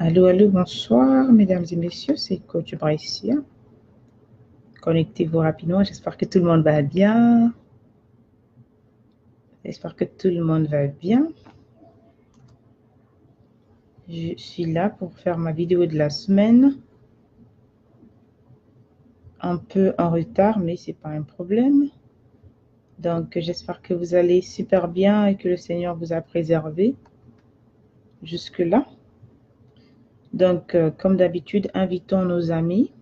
Allô, allô, bonsoir, mesdames et messieurs, c'est Coach Braïsia. Connectez-vous rapidement, j'espère que tout le monde va bien. J'espère que tout le monde va bien. Je suis là pour faire ma vidéo de la semaine. Un peu en retard, mais c'est pas un problème. Donc, j'espère que vous allez super bien et que le Seigneur vous a préservé jusque-là. Donc, comme d'habitude, invitons nos amis.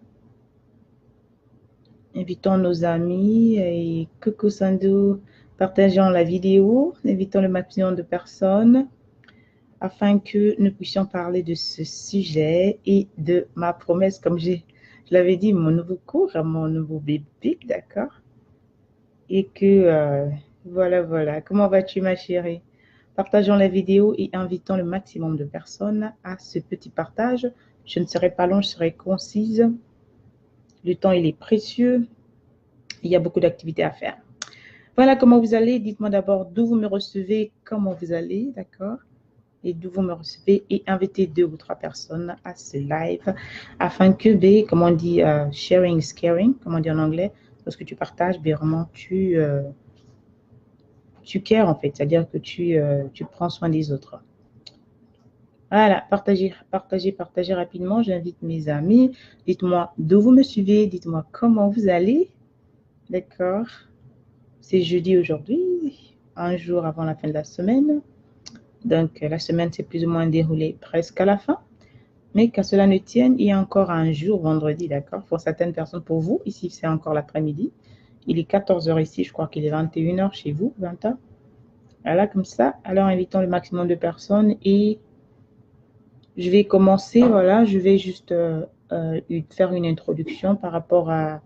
Invitons nos amis et coucou Sandou, partageons la vidéo, invitons le maximum de personnes afin que nous puissions parler de ce sujet et de ma promesse, comme je l'avais dit, mon nouveau cours, mon nouveau bébé, d'accord? Et que, voilà. Comment vas-tu ma chérie? Partageons la vidéo et invitons le maximum de personnes à ce petit partage. Je ne serai pas long, je serai concise. Le temps, il est précieux. Il y a beaucoup d'activités à faire. Voilà comment vous allez. Dites-moi d'abord d'où vous me recevez, comment vous allez, d'accord? Et d'où vous me recevez et invitez 2 ou 3 personnes à ce live afin que, comme on dit, sharing is caring, comme on dit en anglais, lorsque tu partages, vraiment, tu cares en fait, c'est-à-dire que tu prends soin des autres. Voilà, partagez rapidement. J'invite mes amis. Dites-moi d'où vous me suivez, dites-moi comment vous allez, d'accord? C'est jeudi aujourd'hui, un jour avant la fin de la semaine. Donc, la semaine s'est plus ou moins déroulée presque à la fin. Mais qu'à cela ne tienne, il y a encore un jour, vendredi, d'accord? Pour certaines personnes, pour vous, ici, c'est encore l'après-midi. Il est 14 h ici, je crois qu'il est 21 h chez vous, 20 h. Voilà, comme ça. Alors, invitons le maximum de personnes et je vais commencer, voilà, je vais juste faire une introduction par rapport à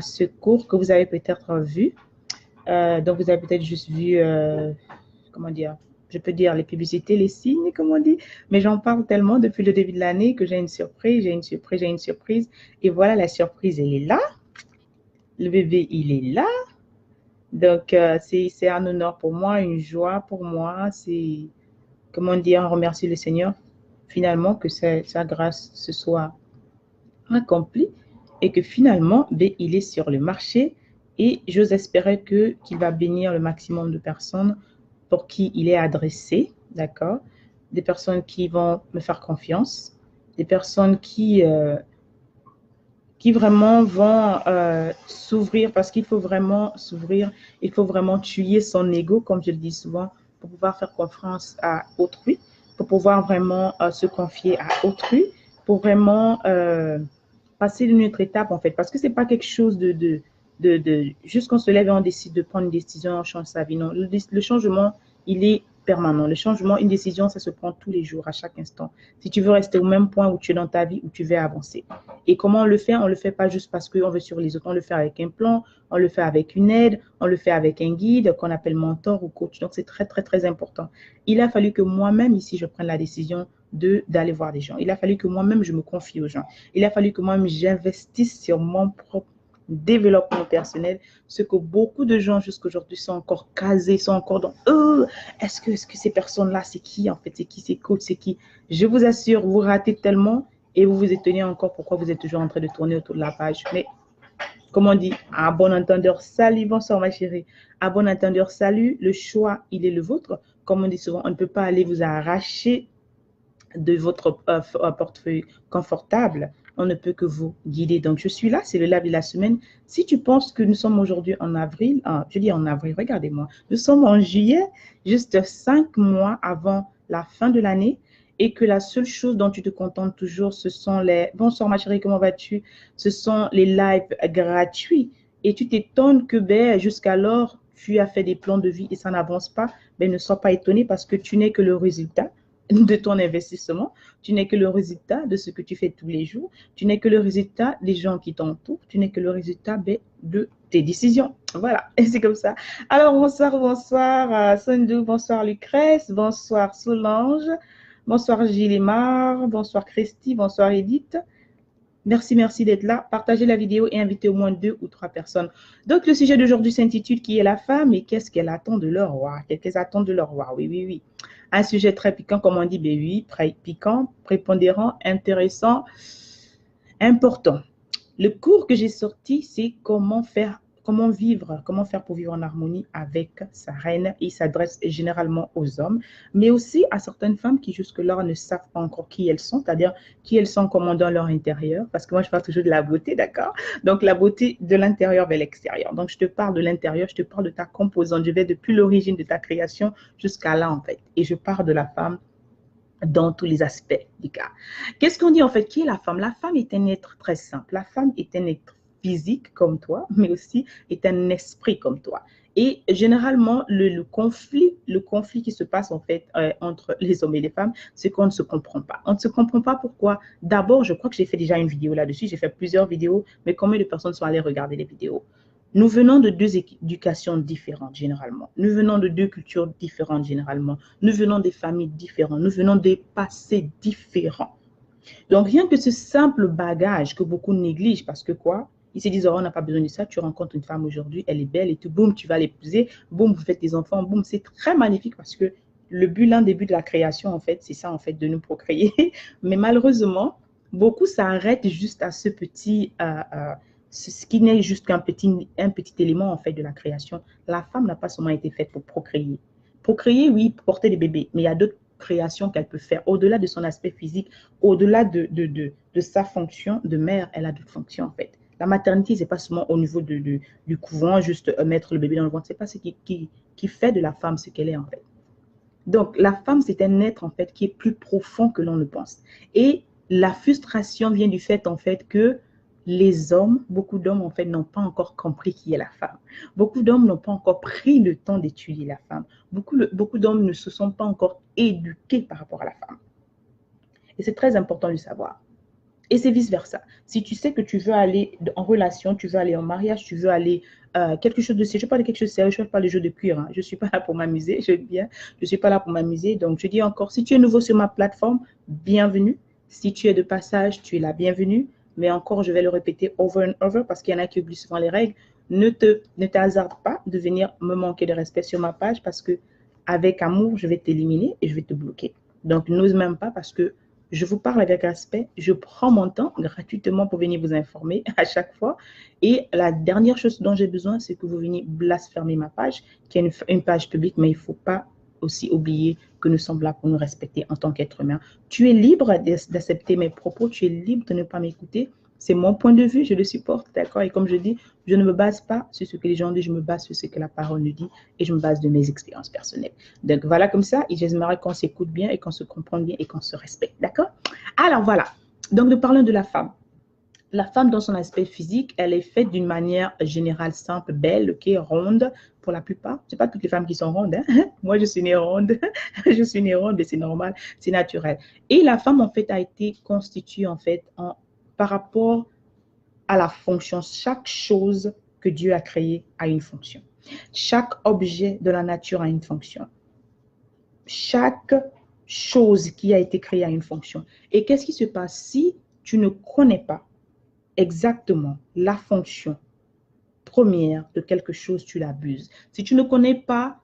ce cours que vous avez peut-être vu. Donc, vous avez peut-être juste vu, comment dire, je peux dire les publicités, les signes, comme on dit, mais j'en parle tellement depuis le début de l'année que j'ai une surprise. Et voilà, la surprise, elle est là. Le bébé, il est là. Donc, c'est un honneur pour moi, une joie pour moi. C'est, comment dire, on remercie le Seigneur finalement que sa grâce se soit accomplie et que finalement, il est sur le marché et j'ose espérer qu'il va bénir le maximum de personnes pour qui il est adressé, d'accord? Des personnes qui vont me faire confiance, des personnes qui vraiment vont s'ouvrir parce qu'il faut vraiment s'ouvrir, il faut vraiment tuer son ego, comme je le dis souvent, pour pouvoir faire confiance à autrui, pour pouvoir vraiment se confier à autrui, pour vraiment passer d'une autre étape en fait, parce que c'est pas quelque chose juste qu'on se lève et on décide de prendre une décision, on change sa vie. Non, le changement, il est permanent. Le changement, une décision, ça se prend tous les jours, à chaque instant. Si tu veux rester au même point où tu es dans ta vie, où tu veux avancer. Et comment on le fait? On ne le fait pas juste parce qu'on veut sur les autres. On le fait avec un plan, on le fait avec une aide, on le fait avec un guide qu'on appelle mentor ou coach. Donc, c'est très, très, très important. Il a fallu que moi-même, ici, je prenne la décision d'aller voir des gens. Il a fallu que moi-même, je me confie aux gens. Il a fallu que moi-même, j'investisse sur mon propre développement personnel, ce que beaucoup de gens jusqu'à aujourd'hui sont encore casés, sont encore dans est-ce que ces personnes-là, c'est qui en fait? C'est qui? C'est coach? C'est qui? Je vous assure, vous ratez tellement et vous vous étonnez encore pourquoi vous êtes toujours en train de tourner autour de la page. Mais comme on dit, à bon entendeur, salut, bonsoir ma chérie. À bon entendeur, salut, le choix, il est le vôtre. Comme on dit souvent, on ne peut pas aller vous arracher de votre portefeuille confortable. On ne peut que vous guider. Donc, je suis là, c'est le live de la semaine. Si tu penses que nous sommes aujourd'hui en avril, je dis en avril, regardez-moi, nous sommes en juillet, juste 5 mois avant la fin de l'année, et que la seule chose dont tu te contentes toujours, ce sont les... Bonsoir ma chérie, comment vas-tu? Ce sont les lives gratuits. Et tu t'étonnes que jusqu'alors, tu as fait des plans de vie et ça n'avance pas. Ne sois pas étonné parce que tu n'es que le résultat de ton investissement, tu n'es que le résultat de ce que tu fais tous les jours, tu n'es que le résultat des gens qui t'entourent, tu n'es que le résultat de tes décisions. Voilà, et c'est comme ça. Alors, bonsoir Sandou, bonsoir Lucrèce, bonsoir Solange, bonsoir Gilimar, bonsoir Christy, bonsoir Edith. Merci d'être là. Partagez la vidéo et invitez au moins 2 ou 3 personnes. Donc, le sujet d'aujourd'hui s'intitule « Qui est la femme et qu'est-ce qu'elle attend de leur roi ?» Qu'est-ce qu'elle attend de leur roi? Oui. Un sujet très piquant, comme on dit, ben oui, piquant, prépondérant, intéressant, important. Le cours que j'ai sorti, c'est comment faire pour vivre en harmonie avec sa reine. Il s'adresse généralement aux hommes, mais aussi à certaines femmes qui jusque-là ne savent pas encore qui elles sont, c'est-à-dire qui elles sont comment dans leur intérieur, parce que moi je parle toujours de la beauté, d'accord? Donc la beauté de l'intérieur vers l'extérieur. Donc je te parle de l'intérieur, je te parle de ta composante, je vais depuis l'origine de ta création jusqu'à là en fait, et je parle de la femme dans tous les aspects du cas. Qu'est-ce qu'on dit en fait? Qui est la femme? La femme est un être très simple. La femme est un être physique comme toi, mais aussi est un esprit comme toi. Et généralement, le conflit qui se passe en fait entre les hommes et les femmes, c'est qu'on ne se comprend pas. On ne se comprend pas pourquoi. D'abord, je crois que j'ai fait déjà une vidéo là-dessus. J'ai fait plusieurs vidéos, mais combien de personnes sont allées regarder les vidéos? Nous venons de deux éducations différentes généralement. Nous venons de deux cultures différentes généralement. Nous venons des familles différentes. Nous venons des passés différents. Donc, rien que ce simple bagage que beaucoup négligent parce que quoi? Ils se disent, oh, on n'a pas besoin de ça. Tu rencontres une femme aujourd'hui, elle est belle et tout. Boum, tu vas l'épouser. Boum, vous faites des enfants. Boum, c'est très magnifique parce que l'un des buts de la création, en fait, c'est ça, en fait, de nous procréer. Mais malheureusement, beaucoup s'arrêtent juste à ce petit ce qui n'est juste qu'un petit élément en fait de la création. La femme n'a pas seulement été faite pour procréer. Procréer, oui, porter des bébés, mais il y a d'autres créations qu'elle peut faire. Au-delà de son aspect physique, au-delà de sa fonction de mère, elle a d'autres fonctions en fait. La maternité, ce n'est pas seulement au niveau du couvent, juste mettre le bébé dans le ventre. Ce n'est pas ce qui fait de la femme ce qu'elle est en fait. Donc, la femme, c'est un être en fait qui est plus profond que l'on le pense. Et la frustration vient du fait en fait que les hommes, beaucoup d'hommes en fait n'ont pas encore compris qui est la femme. Beaucoup d'hommes n'ont pas encore pris le temps d'étudier la femme. Beaucoup d'hommes ne se sont pas encore éduqués par rapport à la femme. Et c'est très important de le savoir. Et c'est vice-versa. Si tu sais que tu veux aller en relation, tu veux aller en mariage, tu veux aller quelque chose de sérieux, je parle de quelque chose de sérieux, je ne parle pas de jeux de cuir. Hein. Je ne suis pas là pour m'amuser, je ne suis pas là pour m'amuser. Donc, je dis encore, si tu es nouveau sur ma plateforme, bienvenue. Si tu es de passage, tu es la bienvenue. Mais encore, je vais le répéter over and over parce qu'il y en a qui oublient souvent les règles. Ne t'hasarde pas de venir me manquer de respect sur ma page parce que avec amour, je vais t'éliminer et je vais te bloquer. Donc, n'ose même pas parce que je vous parle avec respect, je prends mon temps gratuitement pour venir vous informer à chaque fois. Et la dernière chose dont j'ai besoin, c'est que vous veniez blasphémer ma page, qui est une page publique, mais il ne faut pas aussi oublier que nous sommes là pour nous respecter en tant qu'être humain. Tu es libre d'accepter mes propos, tu es libre de ne pas m'écouter. C'est mon point de vue, je le supporte, d'accord? Et comme je dis, je ne me base pas sur ce que les gens disent, je me base sur ce que la parole nous dit et je me base de mes expériences personnelles. Donc voilà comme ça, et j'aimerais qu'on s'écoute bien et qu'on se comprenne bien et qu'on se respecte, d'accord? Alors voilà, donc nous parlons de la femme. La femme dans son aspect physique, elle est faite d'une manière générale simple, belle, ok, ronde pour la plupart. Ce n'est pas toutes les femmes qui sont rondes. Hein? Moi, je suis née ronde. Je suis née ronde, mais c'est normal, c'est naturel. Et la femme, en fait, a été constituée, en fait, par rapport à la fonction. Chaque chose que Dieu a créée a une fonction. Chaque objet de la nature a une fonction. Chaque chose qui a été créée a une fonction. Et qu'est-ce qui se passe si tu ne connais pas exactement la fonction première de quelque chose, tu l'abuses. Si tu ne connais pas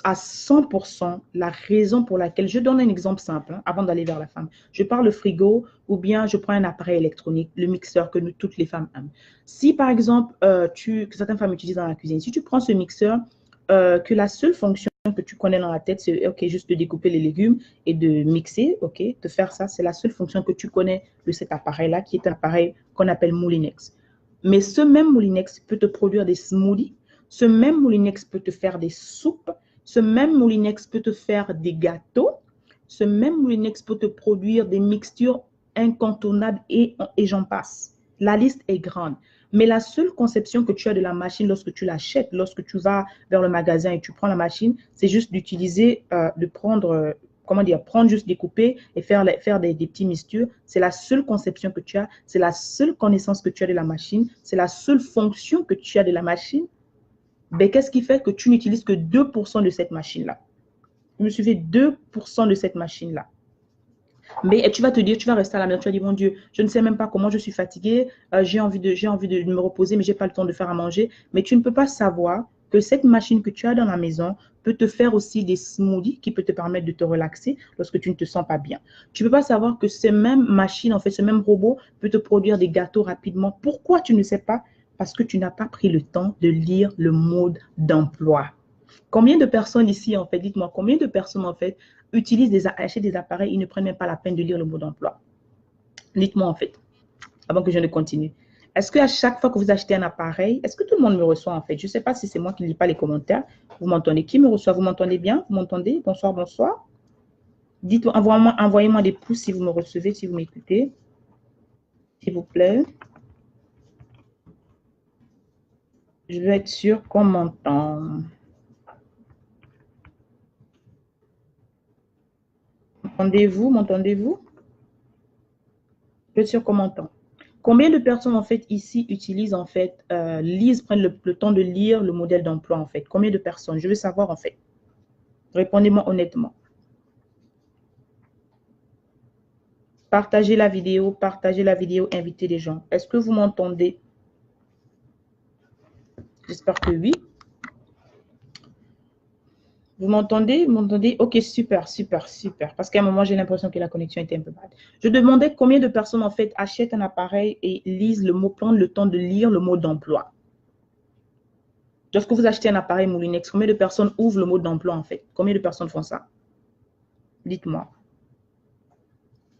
à 100% la raison pour laquelle, je donne un exemple simple hein, avant d'aller vers la femme. Je parle le frigo ou bien je prends un appareil électronique, le mixeur que toutes les femmes aiment. Si par exemple, que certaines femmes utilisent dans la cuisine, si tu prends ce mixeur, que la seule fonction que tu connais dans la tête, c'est ok, juste de découper les légumes et de mixer, ok, de faire ça, c'est la seule fonction que tu connais de cet appareil-là, qui est un appareil qu'on appelle Moulinex. Mais ce même Moulinex peut te produire des smoothies, ce même Moulinex peut te faire des soupes, ce même Moulinex peut te faire des gâteaux, ce même Moulinex peut te produire des mixtures incontournables et j'en passe. La liste est grande. Mais la seule conception que tu as de la machine lorsque tu l'achètes, lorsque tu vas vers le magasin et tu prends la machine, c'est juste d'utiliser, de prendre, comment dire, prendre juste découper et faire des petits mixtures. C'est la seule conception que tu as, c'est la seule connaissance que tu as de la machine, c'est la seule fonction que tu as de la machine. Ben, qu'est-ce qui fait que tu n'utilises que 2% de cette machine-là? Vous me suivez, 2% de cette machine-là. Mais tu vas te dire, tu vas rester à la maison, tu vas dire, mon Dieu, je ne sais même pas comment je suis fatiguée, j'ai envie de me reposer, mais je n'ai pas le temps de faire à manger. Mais tu ne peux pas savoir que cette machine que tu as dans la maison peut te faire aussi des smoothies qui peut te permettre de te relaxer lorsque tu ne te sens pas bien. Tu ne peux pas savoir que ces mêmes machines, en fait, ce même robot peut te produire des gâteaux rapidement. Pourquoi tu ne sais pas? Parce que tu n'as pas pris le temps de lire le mode d'emploi. Combien de personnes ici, en fait, dites-moi, combien de personnes, en fait, achètent des appareils, ils ne prennent même pas la peine de lire le mot d'emploi? Dites-moi, en fait, avant que je ne continue. Est-ce qu'à chaque fois que vous achetez un appareil, est-ce que tout le monde me reçoit, en fait? Je ne sais pas si c'est moi qui ne lis pas les commentaires. Vous m'entendez? Qui me reçoit? Vous m'entendez bien? Vous m'entendez? Bonsoir, bonsoir. Dites-moi, envoyez-moi des pouces si vous me recevez, si vous m'écoutez. S'il vous plaît. Je veux être sûre qu'on m'entend. M'entendez-vous? M'entendez-vous? Je veux être sûre qu'on m'entend. Combien de personnes, en fait, ici, utilisent, en fait, prennent le temps de lire le modèle d'emploi, en fait? Combien de personnes? Je veux savoir, en fait. Répondez-moi honnêtement. Partagez la vidéo, invitez les gens. Est-ce que vous m'entendez? J'espère que oui. Vous m'entendez? Vous m'entendez? Ok, super, super, super. Parce qu'à un moment, j'ai l'impression que la connexion était un peu bad. Je demandais combien de personnes, en fait, achètent un appareil et lisent le mot, prennent le temps de lire le mot d'emploi. Lorsque vous achetez un appareil Moulinex, combien de personnes ouvrent le mot d'emploi, en fait? Combien de personnes font ça? Dites-moi.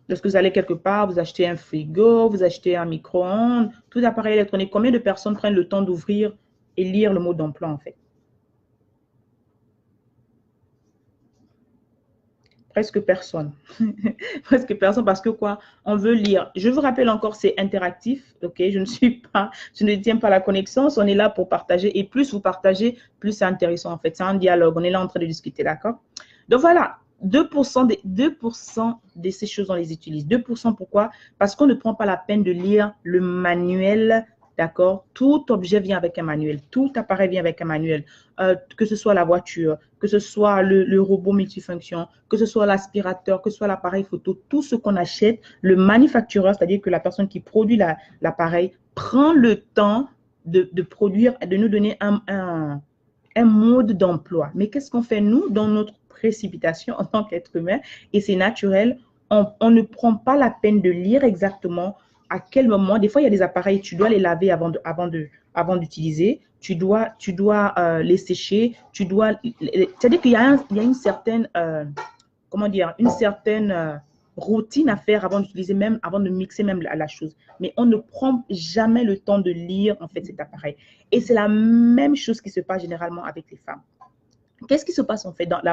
Lorsque vous allez quelque part, vous achetez un frigo, vous achetez un micro-ondes, tout appareil électronique, combien de personnes prennent le temps d'ouvrir et lire le mot d'emploi, en fait? Presque personne. Presque personne parce que quoi? On veut lire. Je vous rappelle encore, c'est interactif, ok? Je ne tiens pas la connexion, on est là pour partager et plus vous partagez, plus c'est intéressant en fait. C'est un dialogue, on est là en train de discuter, d'accord? Donc voilà, 2% de ces choses, on les utilise. 2%, pourquoi? Parce qu'on ne prend pas la peine de lire le manuel. D'accord? Tout objet vient avec un manuel. Tout appareil vient avec un manuel. Que ce soit la voiture, que ce soit le robot multifonction, que ce soit l'aspirateur, que ce soit l'appareil photo, tout ce qu'on achète, le manufactureur, c'est-à-dire que la personne qui produit l'appareil, prend le temps de produire, de nous donner un mode d'emploi. Mais qu'est-ce qu'on fait, nous, dans notre précipitation en tant qu'être humain? Et c'est naturel, on ne prend pas la peine de lire exactement à quel moment. Des fois, il y a des appareils, tu dois les laver avant d'utiliser, tu dois les sécher, c'est-à-dire qu'il y a une certaine, comment dire, une certaine routine à faire avant d'utiliser, même avant de mixer même la chose. Mais on ne prend jamais le temps de lire en fait cet appareil. Et c'est la même chose qui se passe généralement avec les femmes. Qu'est-ce qui se passe en fait dans la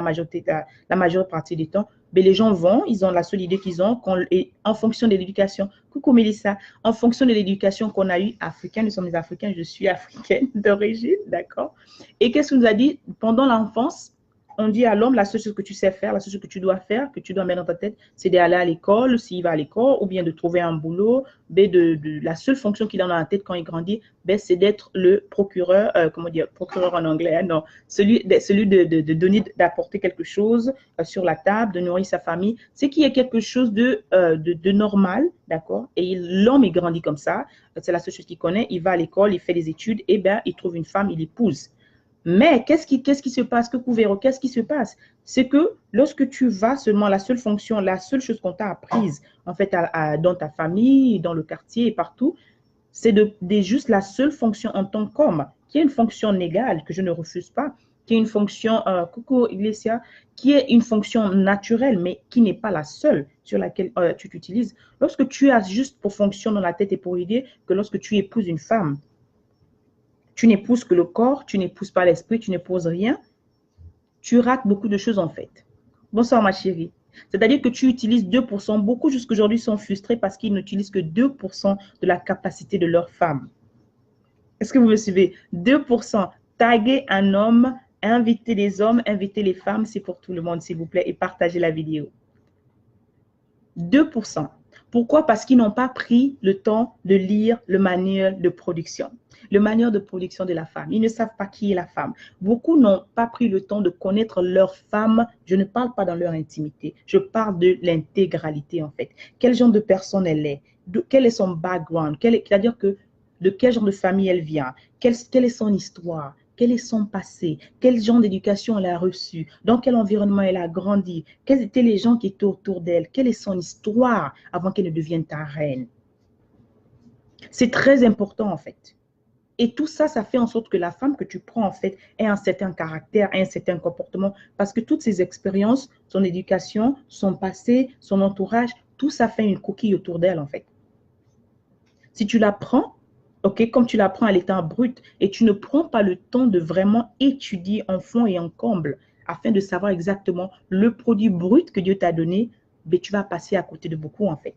majeure partie du temps? Mais les gens vont, ils ont la seule idée qu'ils ont, et en fonction de l'éducation, coucou Mélissa, en fonction de l'éducation qu'on a eue, africaine, nous sommes des Africains, je suis africaine d'origine, d'accord? Et qu'est-ce qu'on nous a dit pendant l'enfance? On dit à l'homme, la seule chose que tu sais faire, la seule chose que tu dois faire, que tu dois mettre dans ta tête, c'est d'aller à l'école, s'il va à l'école, ou bien de trouver un boulot. La seule fonction qu'il a dans la tête quand il grandit, c'est d'être le procureur, comment dire, procureur en anglais, hein, non, celui de donner, d'apporter quelque chose sur la table, de nourrir sa famille, c'est qu'il y a quelque chose de normal, d'accord? Et l'homme, il grandit comme ça, c'est la seule chose qu'il connaît, il va à l'école, il fait des études, et bien, il trouve une femme, il épouse. Mais qu'est-ce qui se passe? Qu'est-ce qui se passe? C'est que lorsque tu vas seulement, la seule fonction, la seule chose qu'on t'a apprise, en fait, dans ta famille, dans le quartier et partout, c'est juste la seule fonction en tant qu'homme, qui est une fonction légale, que je ne refuse pas, qui est une fonction, coucou Iglesia, qui est une fonction naturelle, mais qui n'est pas la seule sur laquelle tu t'utilises. Lorsque tu as juste pour fonction dans la tête et pour idée que lorsque tu épouses une femme, tu n'épouses que le corps, tu n'épouses pas l'esprit, tu n'épouses rien, tu rates beaucoup de choses en fait. Bonsoir ma chérie. C'est-à-dire que tu utilises 2%. Beaucoup jusqu'aujourd'hui sont frustrés parce qu'ils n'utilisent que 2% de la capacité de leur femme. Est-ce que vous me suivez? 2%. Taguer un homme, inviter les hommes, inviter les femmes, c'est pour tout le monde, s'il vous plaît, et partagez la vidéo. 2%. Pourquoi? Parce qu'ils n'ont pas pris le temps de lire le manuel de production. Le manuel de production de la femme. Ils ne savent pas qui est la femme. Beaucoup n'ont pas pris le temps de connaître leur femme. Je ne parle pas dans leur intimité. Je parle de l'intégralité, en fait. Quel genre de personne elle est? Quel est son background? C'est-à-dire que de quel genre de famille elle vient? Quelle est son histoire? Quel est son passé? Quel genre d'éducation elle a reçu? Dans quel environnement elle a grandi? Quels étaient les gens qui étaient autour d'elle? Quelle est son histoire avant qu'elle ne devienne ta reine? C'est très important en fait. Et tout ça, ça fait en sorte que la femme que tu prends, en fait, ait un certain caractère, ait un certain comportement, parce que toutes ces expériences, son éducation, son passé, son entourage, tout ça fait une coquille autour d'elle, en fait. Si tu la prends, ok, comme tu la prends à l'état brut, et tu ne prends pas le temps de vraiment étudier en fond et en comble, afin de savoir exactement le produit brut que Dieu t'a donné, ben, tu vas passer à côté de beaucoup, en fait.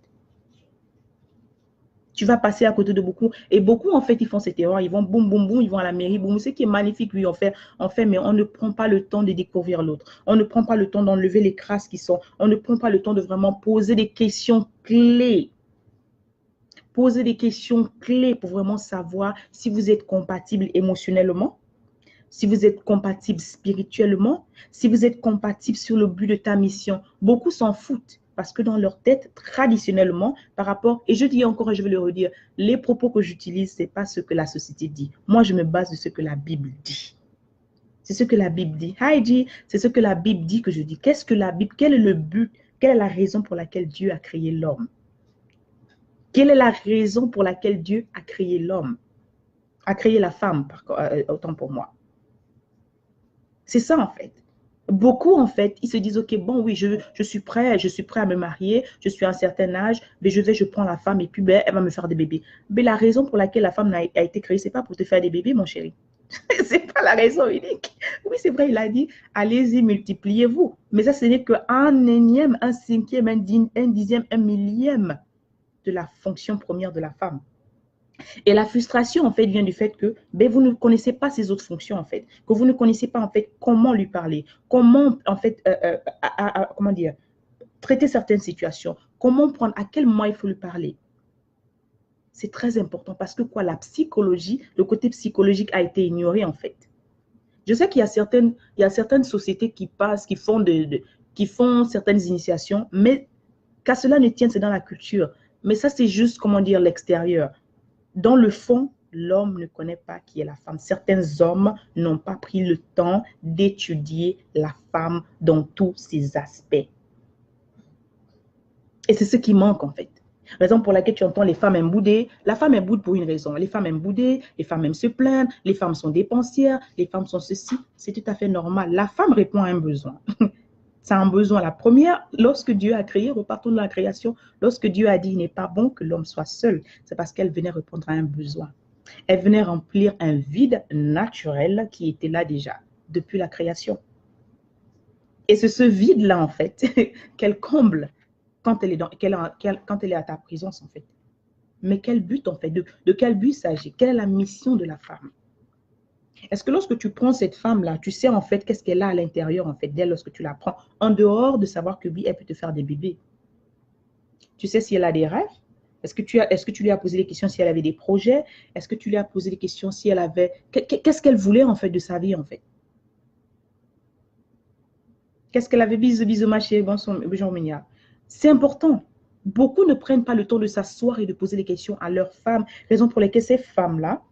Tu vas passer à côté de beaucoup. Et beaucoup, en fait, ils font cette erreur. Ils vont boum, boum, boum, ils vont à la mairie, boum. Ce qui est magnifique, oui, on fait, mais on ne prend pas le temps de découvrir l'autre. On ne prend pas le temps d'enlever les crasses qui sont. On ne prend pas le temps de vraiment poser des questions clés. Poser des questions clés pour vraiment savoir si vous êtes compatible émotionnellement, si vous êtes compatible spirituellement, si vous êtes compatible sur le but de ta mission. Beaucoup s'en foutent parce que dans leur tête, traditionnellement, par rapport, et je dis encore et je vais le redire, les propos que j'utilise, ce n'est pas ce que la société dit. Moi, je me base sur ce que la Bible dit. C'est ce que la Bible dit. Heidi, c'est ce que la Bible dit que je dis. Qu'est-ce que la Bible, quel est le but, quelle est la raison pour laquelle Dieu a créé l'homme? Quelle est la raison pour laquelle Dieu a créé l'homme? A créé la femme, autant pour moi. C'est ça, en fait. Beaucoup, en fait, ils se disent, OK, bon, oui, je suis prêt à me marier, je suis à un certain âge, mais je prends la femme et puis ben, elle va me faire des bébés. Mais la raison pour laquelle la femme a été créée, ce n'est pas pour te faire des bébés, mon chéri. Ce n'est pas la raison unique. Oui, c'est vrai, il a dit, allez-y, multipliez-vous. Mais ça, ce n'est qu'un énième, un cinquième, un dixième, un millième de la fonction première de la femme. Et la frustration, en fait, vient du fait que ben, vous ne connaissez pas ses autres fonctions, en fait. Que vous ne connaissez pas, en fait, comment lui parler. Comment, en fait, comment dire, traiter certaines situations. Comment prendre, à quel moment il faut lui parler. C'est très important parce que quoi, la psychologie, le côté psychologique a été ignoré, en fait. Je sais qu'il y a certaines sociétés qui passent, qui font certaines initiations, mais qu'à cela ne tienne, c'est dans la culture. Mais ça, c'est juste, comment dire, l'extérieur. Dans le fond, l'homme ne connaît pas qui est la femme. Certains hommes n'ont pas pris le temps d'étudier la femme dans tous ses aspects. Et c'est ce qui manque en fait. Raison pour laquelle tu entends les femmes aiment bouder. La femme est boude pour une raison. Les femmes aiment bouder, les femmes aiment se plaindre, les femmes sont dépensières, les femmes sont ceci. C'est tout à fait normal. La femme répond à un besoin. C'est un besoin. La première, lorsque Dieu a créé, repartons de la création, lorsque Dieu a dit il n'est pas bon que l'homme soit seul, c'est parce qu'elle venait répondre à un besoin. Elle venait remplir un vide naturel qui était là déjà, depuis la création. Et c'est ce vide-là, en fait, qu'elle comble quand elle est à ta présence, en fait. Mais quel but, en fait? De quel but s'agit? Quelle est la mission de la femme? Est-ce que lorsque tu prends cette femme-là, tu sais en fait qu'est-ce qu'elle a à l'intérieur en fait d'elle lorsque tu la prends, en dehors de savoir que oui, elle peut te faire des bébés? Tu sais si elle a des rêves? Est-ce que tu lui as posé des questions si elle avait des projets? Est-ce que tu lui as posé des questions si elle avait... Qu'est-ce qu'elle voulait en fait de sa vie en fait? Qu'est-ce qu'elle avait? Bisous, bisous, ma chérie, bonjour, Minia. C'est important. Beaucoup ne prennent pas le temps de s'asseoir et de poser des questions à leurs femmes, raison pour laquelle ces femmes-là,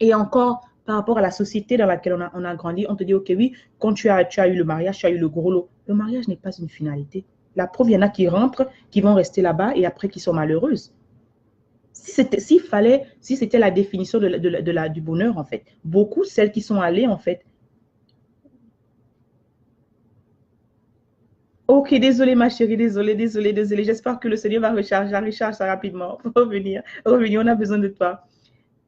et encore par rapport à la société dans laquelle on a grandi, on te dit, OK, oui, quand tu as eu le mariage, tu as eu le gros lot. Le mariage n'est pas une finalité. La preuve, il y en a qui rentrent, qui vont rester là-bas et après qui sont malheureuses. Si c'était la définition du bonheur, en fait, beaucoup, celles qui sont allées, en fait, OK, désolé ma chérie, désolé. J'espère que le Seigneur va recharger ça rapidement. Revenir, on a besoin de toi.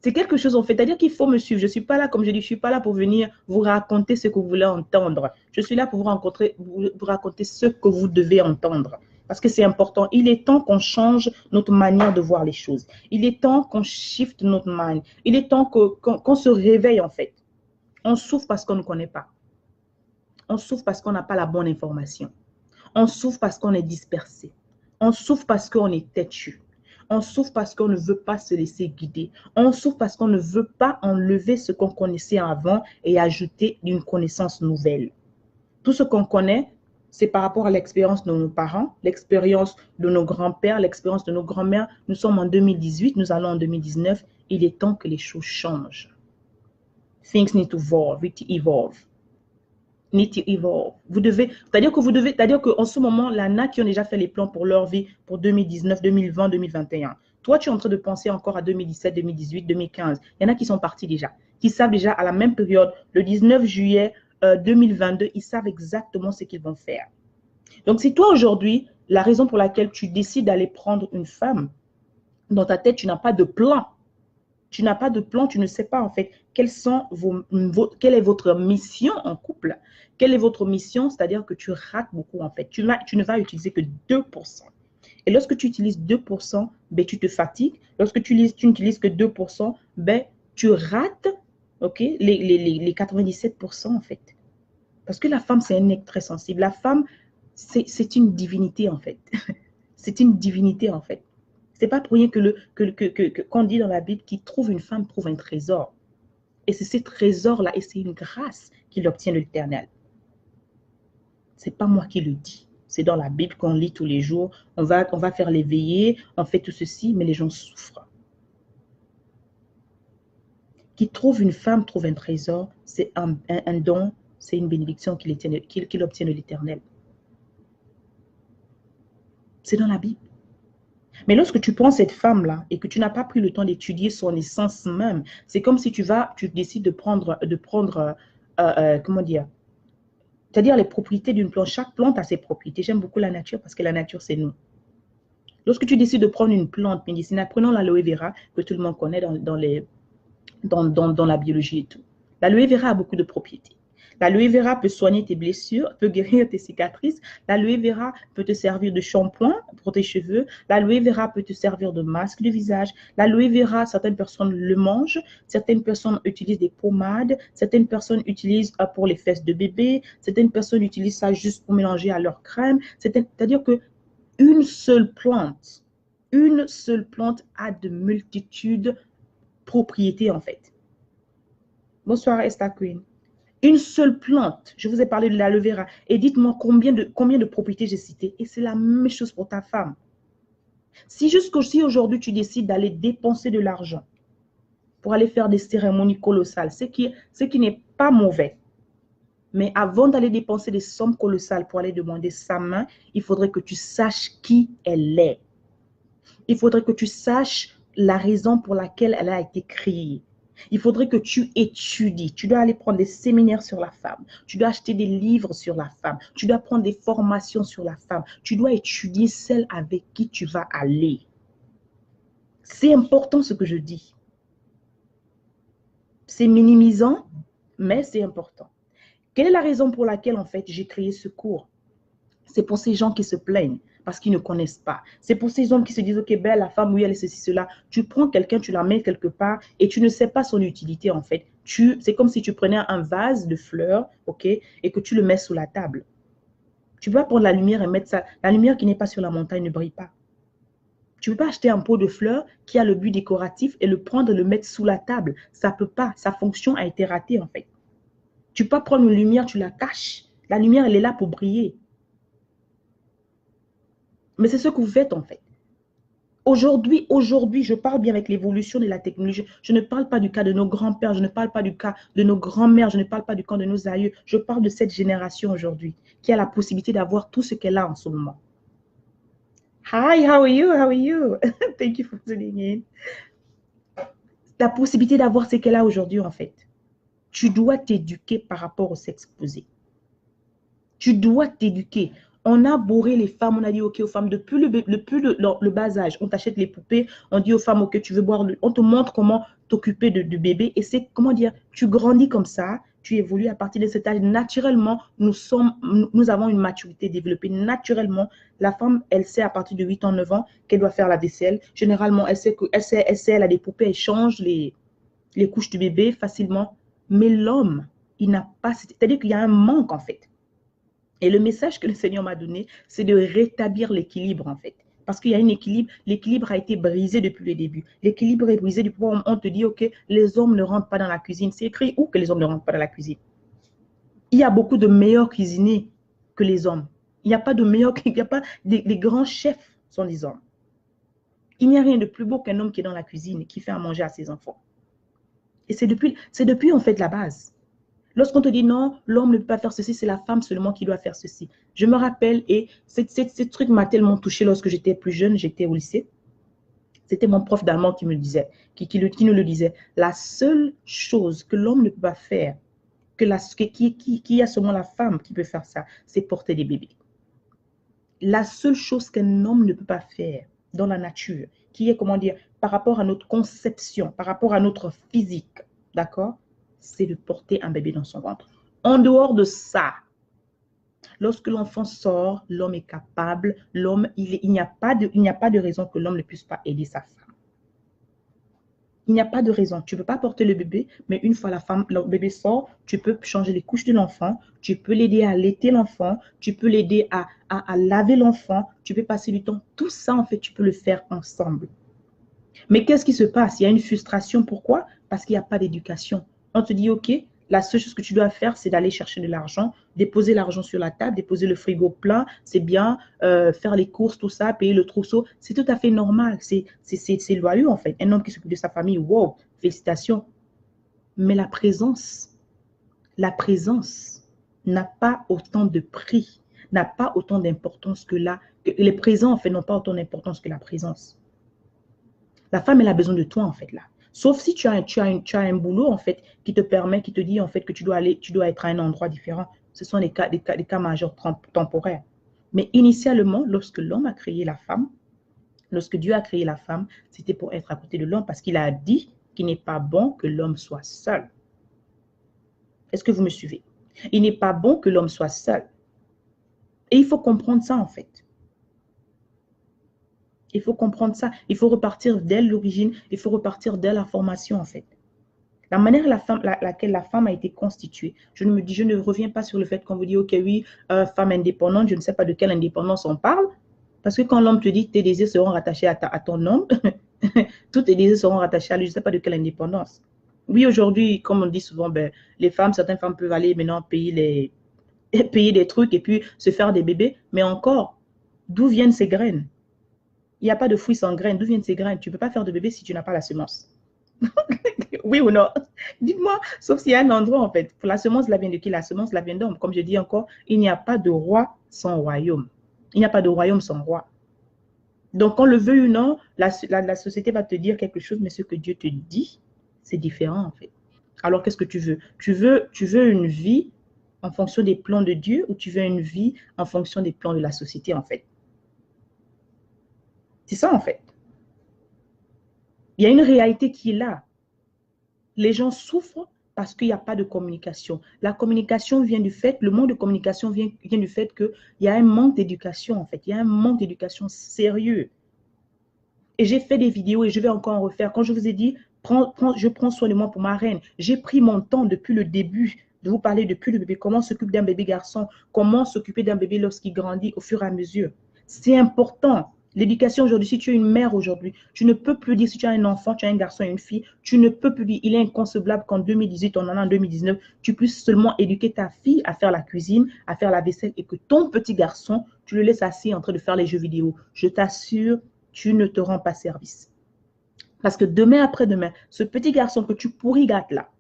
C'est quelque chose en fait, c'est-à-dire qu'il faut me suivre. Je ne suis pas là, comme je dis, je ne suis pas là pour venir vous raconter ce que vous voulez entendre. Je suis là pour vous raconter ce que vous devez entendre. Parce que c'est important. Il est temps qu'on change notre manière de voir les choses. Il est temps qu'on shift notre mind. Il est temps qu'on se réveille en fait. On souffre parce qu'on ne connaît pas. On souffre parce qu'on n'a pas la bonne information. On souffre parce qu'on est dispersé. On souffre parce qu'on est têtu. On souffre parce qu'on ne veut pas se laisser guider. On souffre parce qu'on ne veut pas enlever ce qu'on connaissait avant et ajouter une connaissance nouvelle. Tout ce qu'on connaît, c'est par rapport à l'expérience de nos parents, l'expérience de nos grands-pères, l'expérience de nos grands-mères. Nous sommes en 2018, nous allons en 2019. Il est temps que les choses changent. Things need to evolve. Need to evolve. Vous devez, c'est-à-dire qu'en ce moment, il y en a qui ont déjà fait les plans pour leur vie pour 2019, 2020, 2021. Toi, tu es en train de penser encore à 2017, 2018, 2015. Il y en a qui sont partis déjà, qui savent déjà à la même période, le 19 juillet 2022, ils savent exactement ce qu'ils vont faire. Donc, si toi, aujourd'hui, la raison pour laquelle tu décides d'aller prendre une femme, dans ta tête, tu n'as pas de plan. Tu n'as pas de plan, tu ne sais pas en fait quelle est votre mission en couple. Quelle est votre mission? C'est-à-dire que tu rates beaucoup en fait. Tu ne vas utiliser que 2%. Et lorsque tu utilises 2%, ben, tu te fatigues. Lorsque tu n'utilises que 2%, ben, tu rates okay, les 97% en fait. Parce que la femme, c'est un être très sensible. La femme, c'est une divinité en fait. C'est une divinité en fait. C'est pas pour rien qu'on dit dans la Bible qu'il trouve une femme, trouve un trésor. Et c'est ce trésor-là, et c'est une grâce qu'il obtient de l'Éternel. C'est pas moi qui le dis. C'est dans la Bible qu'on lit tous les jours. On va faire les veillées, on fait tout ceci, mais les gens souffrent. Qui trouve une femme, trouve un trésor, c'est un don, c'est une bénédiction qu'il obtient de l'Éternel. C'est dans la Bible. Mais lorsque tu prends cette femme-là et que tu n'as pas pris le temps d'étudier son essence même, c'est comme si tu décides de prendre comment dire, c'est-à-dire les propriétés d'une plante. Chaque plante a ses propriétés. J'aime beaucoup la nature parce que la nature, c'est nous. Lorsque tu décides de prendre une plante médicinale, prenons l'aloe vera que tout le monde connaît dans la biologie et tout. L'aloe vera a beaucoup de propriétés. L'aloe vera peut soigner tes blessures, peut guérir tes cicatrices. L'aloe vera peut te servir de shampoing pour tes cheveux. L'aloe vera peut te servir de masque de visage. L'aloe vera, certaines personnes le mangent. Certaines personnes utilisent des pommades. Certaines personnes utilisent pour les fesses de bébé. Certaines personnes utilisent ça juste pour mélanger à leur crème. C'est-à-dire qu'une seule plante a de multitudes propriétés en fait. Bonsoir Esther Queen. Une seule plante, je vous ai parlé de l'aloe vera, et dites-moi combien de propriétés j'ai citées. Et c'est la même chose pour ta femme. Si aujourd'hui tu décides d'aller dépenser de l'argent pour aller faire des cérémonies colossales, ce qui n'est pas mauvais, mais avant d'aller dépenser des sommes colossales pour aller demander sa main, il faudrait que tu saches qui elle est. Il faudrait que tu saches la raison pour laquelle elle a été créée. Il faudrait que tu étudies. Tu dois aller prendre des séminaires sur la femme. Tu dois acheter des livres sur la femme. Tu dois prendre des formations sur la femme. Tu dois étudier celle avec qui tu vas aller. C'est important ce que je dis. C'est minimisant, mais c'est important. Quelle est la raison pour laquelle, en fait, j'ai créé ce cours? C'est pour ces gens qui se plaignent parce qu'ils ne connaissent pas. C'est pour ces hommes qui se disent, OK, ben, la femme, oui, elle est ceci, cela. Tu prends quelqu'un, tu la mets quelque part et tu ne sais pas son utilité, en fait. C'est comme si tu prenais un vase de fleurs, OK, et que tu le mets sous la table. Tu peux pas prendre la lumière et mettre ça. La lumière qui n'est pas sur la montagne ne brille pas. Tu ne peux pas acheter un pot de fleurs qui a le but décoratif et le prendre et le mettre sous la table. Ça ne peut pas. Sa fonction a été ratée, en fait. Tu peux pas prendre une lumière, tu la caches. La lumière, elle est là pour briller. Mais c'est ce que vous faites en fait. Aujourd'hui, je parle bien avec l'évolution de la technologie. Je ne parle pas du cas de nos grands-pères, je ne parle pas du cas de nos grands-mères, je ne parle pas du cas de nos aïeux. Je parle de cette génération aujourd'hui qui a la possibilité d'avoir tout ce qu'elle a en ce moment. Hi, how are you? How are you? Thank you for tuning in. La possibilité d'avoir ce qu'elle a aujourd'hui en fait. Tu dois t'éduquer par rapport au sexe opposé. Tu dois t'éduquer. On a bourré les femmes, on a dit OK aux femmes, depuis le bas âge, on t'achète les poupées, on dit aux femmes OK, tu veux boire, on te montre comment t'occuper du bébé et c'est, comment dire, tu grandis comme ça, tu évolues à partir de cet âge. Naturellement, nous avons une maturité développée. Naturellement, la femme, elle sait à partir de 8 ans, 9 ans qu'elle doit faire la vaisselle. Généralement, elle a des poupées, elle change les couches du bébé facilement. Mais l'homme, il n'a pas, c'est-à-dire qu'il y a un manque en fait. Et le message que le Seigneur m'a donné, c'est de rétablir l'équilibre en fait. Parce qu'il y a un équilibre, l'équilibre a été brisé depuis le début. L'équilibre est brisé depuis on te dit, OK, les hommes ne rentrent pas dans la cuisine. C'est écrit où que les hommes ne rentrent pas dans la cuisine? Il y a beaucoup de meilleurs cuisiniers que les hommes. Il n'y a pas de meilleurs, il n'y a pas des grands chefs sont des hommes. Il n'y a rien de plus beau qu'un homme qui est dans la cuisine et qui fait à manger à ses enfants. Et c'est depuis en fait la base. Lorsqu'on te dit non, l'homme ne peut pas faire ceci, c'est la femme seulement qui doit faire ceci. Je me rappelle, et ce truc m'a tellement touchée lorsque j'étais plus jeune, j'étais au lycée. C'était mon prof d'allemand qui me le disait, qui nous le disait. La seule chose que l'homme ne peut pas faire, qu'il y a seulement la femme qui peut faire ça, c'est porter des bébés. La seule chose qu'un homme ne peut pas faire dans la nature, qui est, comment dire, par rapport à notre conception, par rapport à notre physique, d'accord, c'est de porter un bébé dans son ventre. En dehors de ça, lorsque l'enfant sort, l'homme est capable, il n'y a pas de raison que l'homme ne puisse pas aider sa femme. Il n'y a pas de raison. Tu ne peux pas porter le bébé, mais une fois le bébé sort, tu peux changer les couches de l'enfant, tu peux l'aider à allaiter l'enfant, tu peux l'aider à laver l'enfant, tu peux passer du temps. Tout ça, en fait, tu peux le faire ensemble. Mais qu'est-ce qui se passe? Il y a une frustration. Pourquoi? Parce qu'il n'y a pas d'éducation. On te dit, OK, la seule chose que tu dois faire, c'est d'aller chercher de l'argent, déposer l'argent sur la table, déposer le frigo plein, c'est bien, faire les courses, tout ça, payer le trousseau. C'est tout à fait normal. C'est loyaux, en fait. Un homme qui s'occupe de sa famille, wow, félicitations. Mais la présence n'a pas autant de prix, n'a pas autant d'importance que les présents, en fait, n'ont pas autant d'importance que la présence. La femme, elle a besoin de toi, en fait, là. Sauf si tu as un boulot, en fait, qui te permet, qui te dit, en fait, que tu dois être à un endroit différent. Ce sont des cas majeurs temporaires. Mais initialement, lorsque l'homme a créé la femme, lorsque Dieu a créé la femme, c'était pour être à côté de l'homme parce qu'il a dit qu'il n'est pas bon que l'homme soit seul. Est-ce que vous me suivez? Il n'est pas bon que l'homme soit seul. Et il faut comprendre ça, en fait. Il faut comprendre ça. Il faut repartir dès l'origine. Il faut repartir dès la formation, en fait. La manière laquelle la femme a été constituée. Je ne reviens pas sur le fait qu'on vous dit, OK, oui, femme indépendante, je ne sais pas de quelle indépendance on parle. Parce que quand l'homme te dit que tes désirs seront rattachés à ton homme, tous tes désirs seront rattachés à lui, je ne sais pas de quelle indépendance. Oui, aujourd'hui, comme on dit souvent, certaines femmes peuvent aller maintenant payer des trucs et puis se faire des bébés. Mais encore, d'où viennent ces graines? Il n'y a pas de fruits sans graines. D'où viennent ces graines? Tu ne peux pas faire de bébé si tu n'as pas la semence. Oui ou non? Dites-moi, sauf s'il y a un endroit, en fait. La semence, la vient de qui? La semence, la vient d'homme. Comme je dis encore, il n'y a pas de roi sans royaume. Il n'y a pas de royaume sans roi. Donc, qu'on le veuille ou non, la société va te dire quelque chose, mais ce que Dieu te dit, c'est différent, en fait. Alors, qu'est-ce que tu veux? Tu veux une vie en fonction des plans de Dieu ou tu veux une vie en fonction des plans de la société, en fait? C'est ça, en fait. Il y a une réalité qui est là. Les gens souffrent parce qu'il n'y a pas de communication. La communication vient du fait, le manque de communication vient du fait qu'il y a un manque d'éducation, en fait. Il y a un manque d'éducation sérieux. Et j'ai fait des vidéos et je vais encore en refaire. Quand je vous ai dit, je prends soin de moi pour ma reine. J'ai pris mon temps depuis le début de vous parler depuis le bébé, comment s'occuper d'un bébé garçon, comment s'occuper d'un bébé lorsqu'il grandit au fur et à mesure. C'est important. L'éducation aujourd'hui, si tu es une mère aujourd'hui, tu ne peux plus dire si tu as un enfant, tu as un garçon et une fille, tu ne peux plus dire, il est inconcevable qu'en 2018, on en a en 2019, tu puisses seulement éduquer ta fille à faire la cuisine, à faire la vaisselle et que ton petit garçon, tu le laisses assis en train de faire les jeux vidéo. Je t'assure, tu ne te rends pas service. Parce que demain après-demain, ce petit garçon que tu pourrigates là,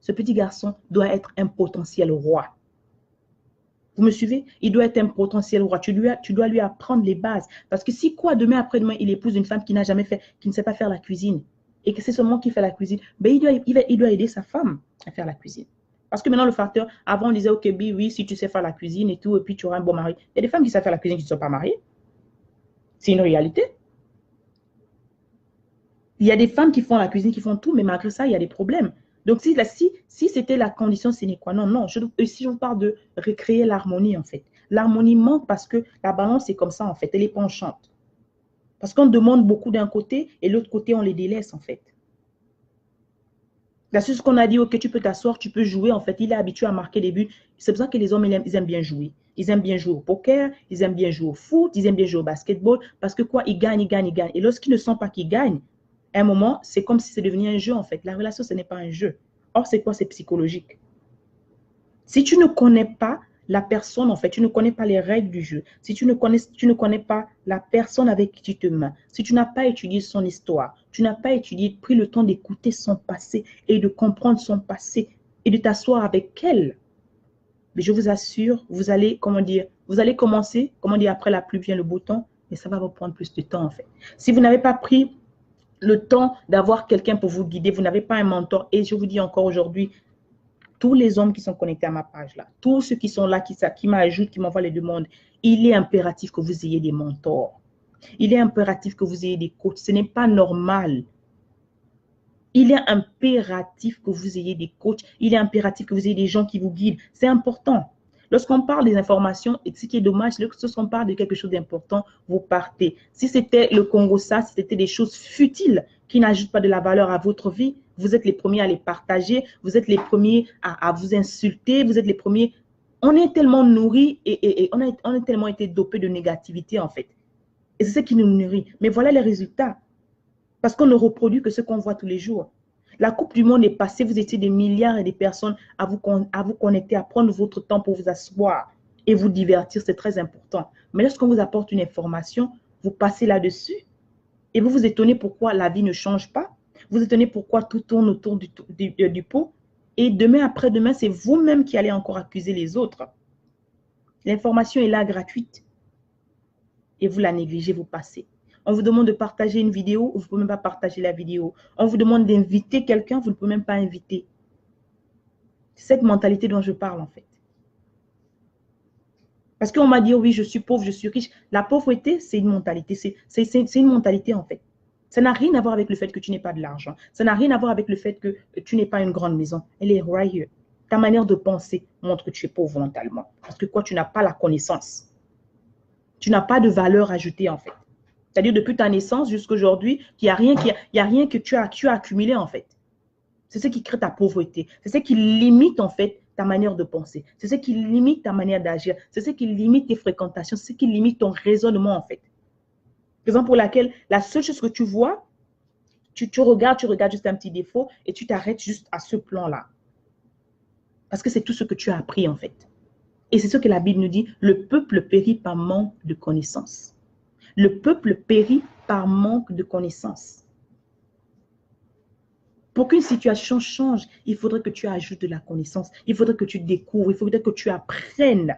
ce petit garçon doit être un potentiel roi. Vous me suivez? Il doit être un potentiel roi. Tu dois lui apprendre les bases. Parce que si quoi, demain après-demain, il épouse une femme qui n'a jamais fait, qui ne sait pas faire la cuisine, et que c'est seulement qui fait la cuisine, ben il doit aider sa femme à faire la cuisine. Parce que maintenant, le facteur, avant, on disait, OK, oui, si tu sais faire la cuisine et tout, et puis tu auras un bon mari. Il y a des femmes qui savent faire la cuisine qui ne sont pas mariées. C'est une réalité. Il y a des femmes qui font la cuisine, qui font tout, mais malgré ça, il y a des problèmes. Donc, si c'était la condition sine qua non, non. Si je vous parle de recréer l'harmonie, en fait. L'harmonie manque parce que la balance est comme ça, en fait. Elle est penchante. Parce qu'on demande beaucoup d'un côté et l'autre côté, on les délaisse, en fait. Là, c'est ce qu'on a dit, OK, tu peux t'asseoir, tu peux jouer, en fait. Il est habitué à marquer des buts. C'est pour ça que les hommes, ils aiment bien jouer. Ils aiment bien jouer au poker, ils aiment bien jouer au foot, ils aiment bien jouer au basketball. Parce que quoi, ils gagnent. Et lorsqu'ils ne sentent pas qu'ils gagnent, à un moment, c'est comme si c'est devenu un jeu, en fait. La relation, ce n'est pas un jeu. Or, c'est quoi? C'est psychologique. Si tu ne connais pas la personne, en fait, tu ne connais pas les règles du jeu, si tu ne connais pas la personne avec qui tu te mets, si tu n'as pas étudié son histoire, tu n'as pas étudié, pris le temps d'écouter son passé et de comprendre son passé et de t'asseoir avec elle, mais je vous assure, vous allez, comment dire, vous allez commencer, comment dire, après la pluie vient le beau temps, mais ça va vous prendre plus de temps, en fait. Si vous n'avez pas pris le temps d'avoir quelqu'un pour vous guider, vous n'avez pas un mentor, et je vous dis encore aujourd'hui, tous les hommes qui sont connectés à ma page là, tous ceux qui sont là, qui m'ajoutent, qui m'envoient les demandes, il est impératif que vous ayez des mentors. Il est impératif que vous ayez des coachs. Ce n'est pas normal. Il est impératif que vous ayez des coachs. Il est impératif que vous ayez des gens qui vous guident. C'est important. Lorsqu'on parle des informations, et ce qui est dommage, lorsqu'on parle de quelque chose d'important, vous partez. Si c'était le Congo, ça, si c'était des choses futiles qui n'ajoutent pas de la valeur à votre vie, vous êtes les premiers à les partager, vous êtes les premiers à vous insulter, vous êtes les premiers. On est tellement nourris et on a tellement été dopés de négativité, en fait. Et c'est ce qui nous nourrit. Mais voilà les résultats. Parce qu'on ne reproduit que ce qu'on voit tous les jours. La Coupe du Monde est passée, vous étiez des milliards et des personnes à vous connecter, à prendre votre temps pour vous asseoir et vous divertir, c'est très important. Mais lorsqu'on vous apporte une information, vous passez là-dessus et vous vous étonnez pourquoi la vie ne change pas. Vous vous étonnez pourquoi tout tourne autour du pot. Et demain après-demain, c'est vous-même qui allez encore accuser les autres. L'information est là gratuite et vous la négligez, vous passez. On vous demande de partager une vidéo, vous ne pouvez même pas partager la vidéo. On vous demande d'inviter quelqu'un, vous ne pouvez même pas inviter. C'est cette mentalité dont je parle en fait. Parce qu'on m'a dit, oui, je suis pauvre, je suis riche. La pauvreté, c'est une mentalité. C'est une mentalité en fait. Ça n'a rien à voir avec le fait que tu n'aies pas de l'argent. Ça n'a rien à voir avec le fait que tu n'aies pas une grande maison. Elle est right here. Ta manière de penser montre que tu es pauvre mentalement. Parce que quoi, tu n'as pas la connaissance. Tu n'as pas de valeur ajoutée en fait. C'est-à-dire depuis ta naissance jusqu'à aujourd'hui, il n'y a rien que tu as accumulé en fait. C'est ce qui crée ta pauvreté. C'est ce qui limite en fait ta manière de penser. C'est ce qui limite ta manière d'agir. C'est ce qui limite tes fréquentations. C'est ce qui limite ton raisonnement en fait. Raison pour laquelle la seule chose que tu vois, tu regardes juste un petit défaut et tu t'arrêtes juste à ce plan-là. Parce que c'est tout ce que tu as appris en fait. Et c'est ce que la Bible nous dit, le peuple périt par manque de connaissance. Le peuple périt par manque de connaissances. Pour qu'une situation change, il faudrait que tu ajoutes de la connaissance. Il faudrait que tu découvres, il faudrait que tu apprennes.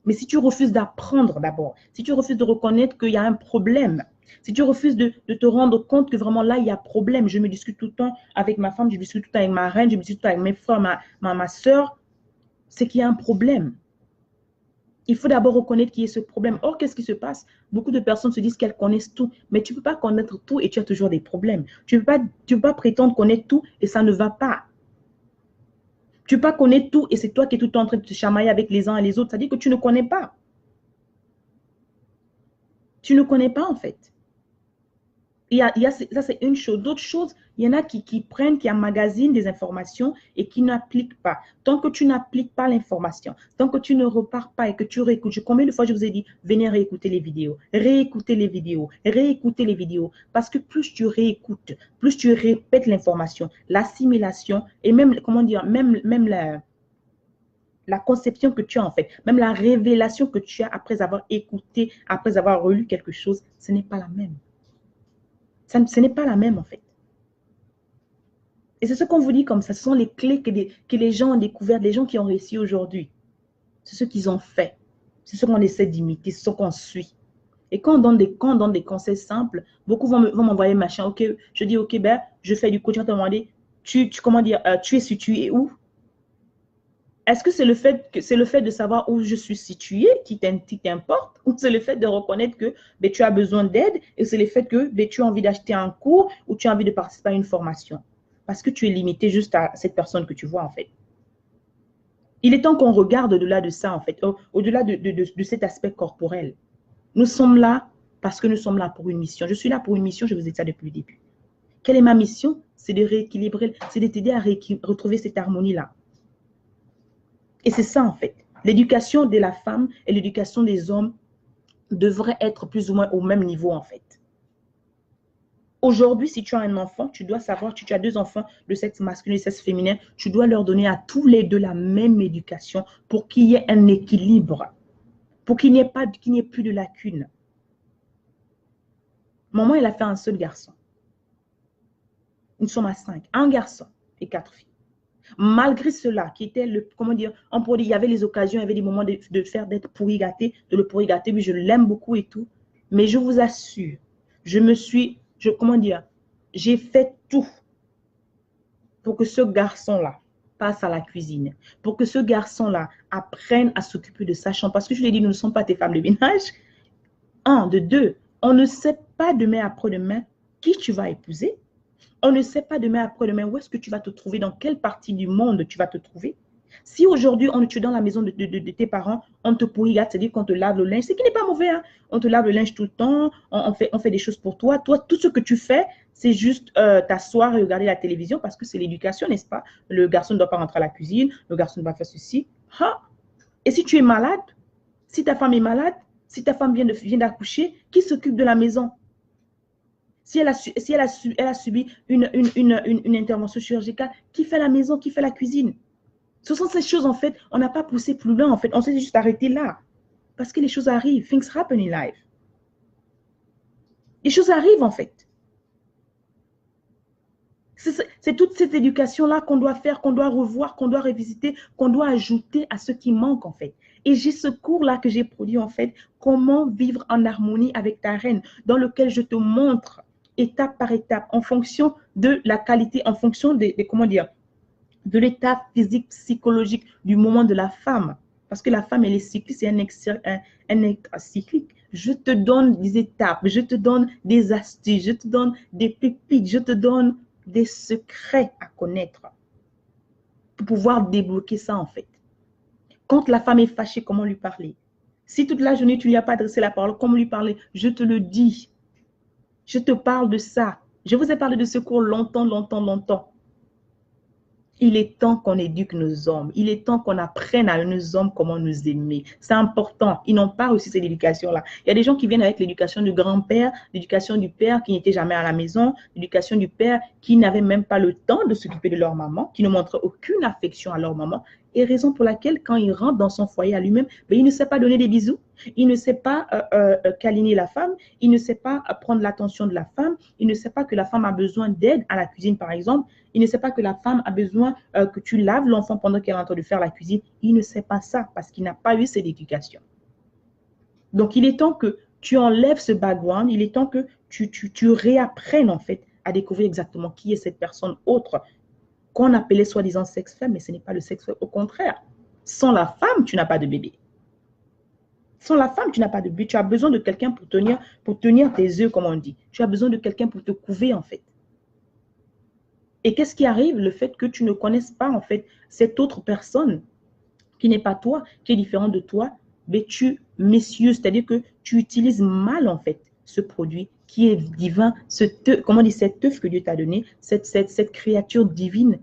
Mais si tu refuses d'apprendre d'abord, si tu refuses de reconnaître qu'il y a un problème, si tu refuses de te rendre compte que vraiment là, il y a problème, je me discute tout le temps avec ma femme, je discute tout le temps avec ma reine, je me discute tout le temps avec mes frères, ma soeur, c'est qu'il y a un problème. Il faut d'abord reconnaître qu'il y a ce problème. Or, qu'est-ce qui se passe? Beaucoup de personnes se disent qu'elles connaissent tout, mais tu ne peux pas connaître tout et tu as toujours des problèmes. Tu ne peux pas prétendre connaître tout et ça ne va pas. Tu ne peux pas connaître tout et c'est toi qui es tout le temps en train de te chamailler avec les uns et les autres. Ça dit que tu ne connais pas. Tu ne connais pas en fait. Ça, c'est une chose. D'autres choses, il y en a qui prennent, qui emmagasinent des informations et qui n'appliquent pas. Tant que tu n'appliques pas l'information, tant que tu ne repars pas et que tu réécoutes. Combien de fois je vous ai dit, venez réécouter les vidéos, réécouter les vidéos, réécouter les vidéos. Parce que plus tu réécoutes, plus tu répètes l'information, l'assimilation et même, comment dire, même la conception que tu as en fait, même la révélation que tu as après avoir écouté, après avoir relu quelque chose, ce n'est pas la même. Ce n'est pas la même en fait. Et c'est ce qu'on vous dit comme ça. Ce sont les clés que les gens ont découvertes, les gens qui ont réussi aujourd'hui. C'est ce qu'ils ont fait. C'est ce qu'on essaie d'imiter, c'est ce qu'on suit. Et quand on donne des conseils simples, beaucoup vont m'envoyer machin. Ok, je dis, ok, ben, je fais du coaching. On te demander, comment dire, tu es situé où? Est-ce que c'est le fait de savoir où je suis situé qui t'importe, ou c'est le fait de reconnaître que ben, tu as besoin d'aide et c'est le fait que ben, tu as envie d'acheter un cours ou tu as envie de participer à une formation? Parce que tu es limité juste à cette personne que tu vois en fait. Il est temps qu'on regarde au-delà de ça en fait, au-delà de cet aspect corporel. Nous sommes là parce que nous sommes là pour une mission. Je suis là pour une mission, je vous ai dit ça depuis le début. Quelle est ma mission? C'est de rééquilibrer, c'est de t'aider à retrouver cette harmonie-là. Et c'est ça, en fait. L'éducation de la femme et l'éducation des hommes devraient être plus ou moins au même niveau, en fait. Aujourd'hui, si tu as un enfant, tu dois savoir, tu as deux enfants de sexe masculin et de sexe féminin, tu dois leur donner à tous les deux la même éducation pour qu'il y ait un équilibre, pour qu'il n'y ait plus de lacunes. Maman, elle a fait un seul garçon. Nous sommes à 5, un garçon et 4 filles. Malgré cela, qui était le, comment dire, on pourrait dire, il y avait les occasions, il y avait des moments d'être pourri gâté, de le pourri gâté, oui, je l'aime beaucoup et tout. Mais je vous assure, comment dire, j'ai fait tout pour que ce garçon-là passe à la cuisine, pour que ce garçon-là apprenne à s'occuper de sa chambre. Parce que je l'ai dit, nous ne sommes pas tes femmes de ménage. Un, de deux, on ne sait pas demain après-demain qui tu vas épouser. On ne sait pas demain après-demain où est-ce que tu vas te trouver, dans quelle partie du monde tu vas te trouver. Si aujourd'hui, tu es dans la maison de tes parents, on te pourrit, c'est-à-dire qu'on te lave le linge, ce qui n'est pas mauvais, hein? On te lave le linge tout le temps, on fait des choses pour toi. Toi, tout ce que tu fais, c'est juste t'asseoir et regarder la télévision parce que c'est l'éducation, n'est-ce pas? Le garçon ne doit pas rentrer à la cuisine, le garçon ne va pas faire ceci. Ha! Et si tu es malade, si ta femme est malade, si ta femme vient d'accoucher, qui s'occupe de la maison? Si elle a subi une intervention chirurgicale, qui fait la maison, qui fait la cuisine? Ce sont ces choses, en fait, on n'a pas poussé plus loin, en fait. On s'est juste arrêté là. Parce que les choses arrivent. Things happen in life. Les choses arrivent, en fait. C'est toute cette éducation-là qu'on doit faire, qu'on doit revoir, qu'on doit revisiter, qu'on doit ajouter à ce qui manque, en fait. Et j'ai ce cours-là que j'ai produit, en fait, comment vivre en harmonie avec ta reine, dans lequel je te montre étape par étape, en fonction de la qualité, en fonction comment dire, de l'état physique, psychologique du moment de la femme. Parce que la femme, elle est cyclique, c'est un être cyclique. Je te donne des étapes, je te donne des astuces, je te donne des pépites, je te donne des secrets à connaître pour pouvoir débloquer ça, en fait. Quand la femme est fâchée, comment lui parler? Si toute la journée, tu ne lui as pas adressé la parole, comment lui parler? Je te le dis. Je te parle de ça. Je vous ai parlé de ce cours longtemps, longtemps, longtemps. Il est temps qu'on éduque nos hommes. Il est temps qu'on apprenne à nos hommes comment nous aimer. C'est important. Ils n'ont pas aussi cette éducation-là. Il y a des gens qui viennent avec l'éducation du grand-père, l'éducation du père qui n'était jamais à la maison, l'éducation du père qui n'avait même pas le temps de s'occuper de leur maman, qui ne montrait aucune affection à leur maman. Et raison pour laquelle, quand il rentre dans son foyer à lui-même, ben, il ne sait pas donner des bisous, il ne sait pas câliner la femme, il ne sait pas prendre l'attention de la femme, il ne sait pas que la femme a besoin d'aide à la cuisine, par exemple. Il ne sait pas que la femme a besoin que tu laves l'enfant pendant qu'elle est en train de faire la cuisine. Il ne sait pas ça parce qu'il n'a pas eu cette éducation. Donc, il est temps que tu enlèves ce background, il est temps que tu réapprennes en fait à découvrir exactement qui est cette personne autre qu'on appelait soi-disant sexe femme, mais ce n'est pas le sexe femme. Au contraire, sans la femme, tu n'as pas de bébé. Sans la femme, tu n'as pas de bébé. Tu as besoin de quelqu'un pour tenir tes œufs, comme on dit. Tu as besoin de quelqu'un pour te couver, en fait. Et qu'est-ce qui arrive? Le fait que tu ne connaisses pas, en fait, cette autre personne qui n'est pas toi, qui est différente de toi, mais tu m'essuies, c'est-à-dire que tu utilises mal, en fait, ce produit qui est divin, comment dire, cet œuf que Dieu t'a donné, cette créature divine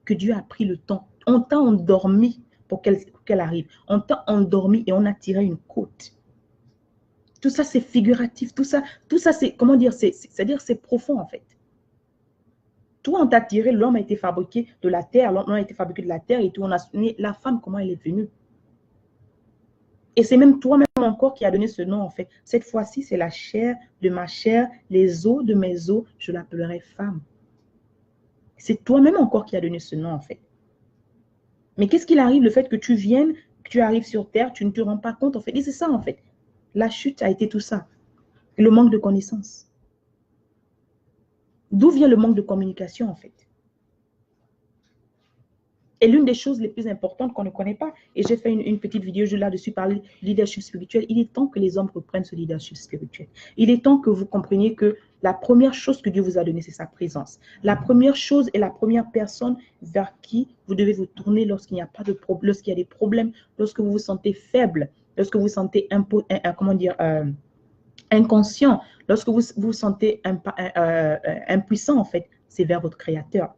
que Dieu a pris le temps. On t'a endormi pour qu'elle arrive. On t'a endormi et on a tiré une côte. Tout ça, c'est figuratif. Tout ça c'est, comment dire, c'est-à-dire c'est profond, en fait. Toi, on t'a tiré, l'homme a été fabriqué de la terre, l'homme a été fabriqué de la terre et tout. Mais la femme, comment elle est venue? Et c'est même toi-même encore qui a donné ce nom, en fait. Cette fois-ci, c'est la chair de ma chair, les os de mes os, je l'appellerai femme. C'est toi-même encore qui a donné ce nom, en fait. Mais qu'est-ce qu'il arrive, le fait que tu viennes, que tu arrives sur terre, tu ne te rends pas compte, en fait. Et c'est ça, en fait. La chute a été tout ça. Le manque de connaissance. D'où vient le manque de communication, en fait? Et l'une des choses les plus importantes qu'on ne connaît pas, et j'ai fait une petite vidéo là-dessus par le leadership spirituel, il est temps que les hommes reprennent ce leadership spirituel. Il est temps que vous compreniez que la première chose que Dieu vous a donnée, c'est sa présence. La première chose et la première personne vers qui vous devez vous tourner lorsqu'il n'y a pas de problème, lorsqu'il y a des problèmes, lorsque vous vous sentez faible, lorsque vous vous sentez inconscient, lorsque vous vous sentez impuissant, en fait, c'est vers votre Créateur.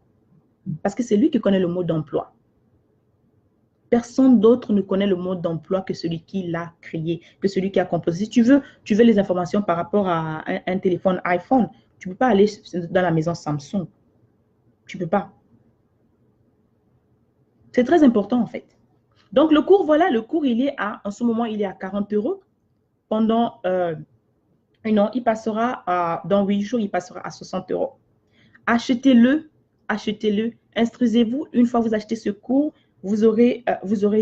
Parce que c'est lui qui connaît le mode d'emploi. Personne d'autre ne connaît le mode d'emploi que celui qui l'a créé, que celui qui a composé. Si tu veux les informations par rapport à un téléphone iPhone, Tu ne peux pas aller dans la maison Samsung. Tu ne peux pas. C'est très important, en fait. Donc, le cours, voilà, le cours, il est en ce moment, il est à 40 euros. Pendant, non, il passera dans 8 jours, il passera à 60 euros. Achetez-le, achetez-le, instruisez-vous. Une fois que vous achetez ce cours, vous aurez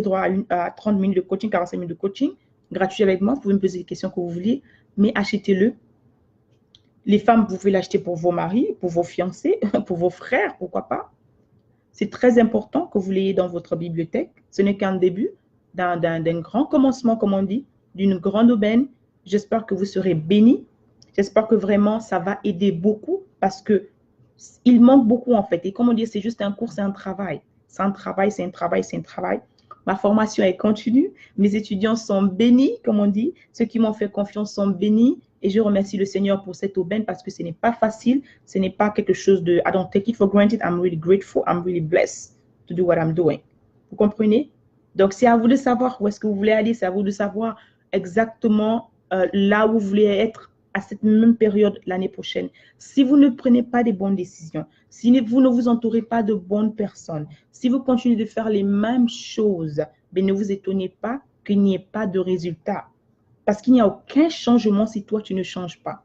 droit à 30 minutes de coaching, 45 minutes de coaching, gratuit avec moi. Vous pouvez me poser les questions que vous voulez, mais achetez-le. Les femmes, vous pouvez l'acheter pour vos maris, pour vos fiancés, pour vos frères, pourquoi pas. C'est très important que vous l'ayez dans votre bibliothèque. Ce n'est qu'un début d'un grand commencement, comme on dit, d'une grande aubaine. J'espère que vous serez bénis. J'espère que vraiment, ça va aider beaucoup parce que il manque beaucoup en fait. Et comme on dit, c'est juste un cours, c'est un travail. C'est un travail, c'est un travail, c'est un travail. Ma formation est continue. Mes étudiants sont bénis, comme on dit. Ceux qui m'ont fait confiance sont bénis. Et je remercie le Seigneur pour cette aubaine parce que ce n'est pas facile. Ce n'est pas quelque chose de... I don't take it for granted. I'm really grateful. I'm really blessed to do what I'm doing. Vous comprenez? Donc, c'est à vous de savoir où est-ce que vous voulez aller. C'est à vous de savoir exactement là où vous voulez être à cette même période l'année prochaine. Si vous ne prenez pas des bonnes décisions, si vous ne vous entourez pas de bonnes personnes, si vous continuez de faire les mêmes choses, ben ne vous étonnez pas qu'il n'y ait pas de résultat. Parce qu'il n'y a aucun changement si toi, tu ne changes pas.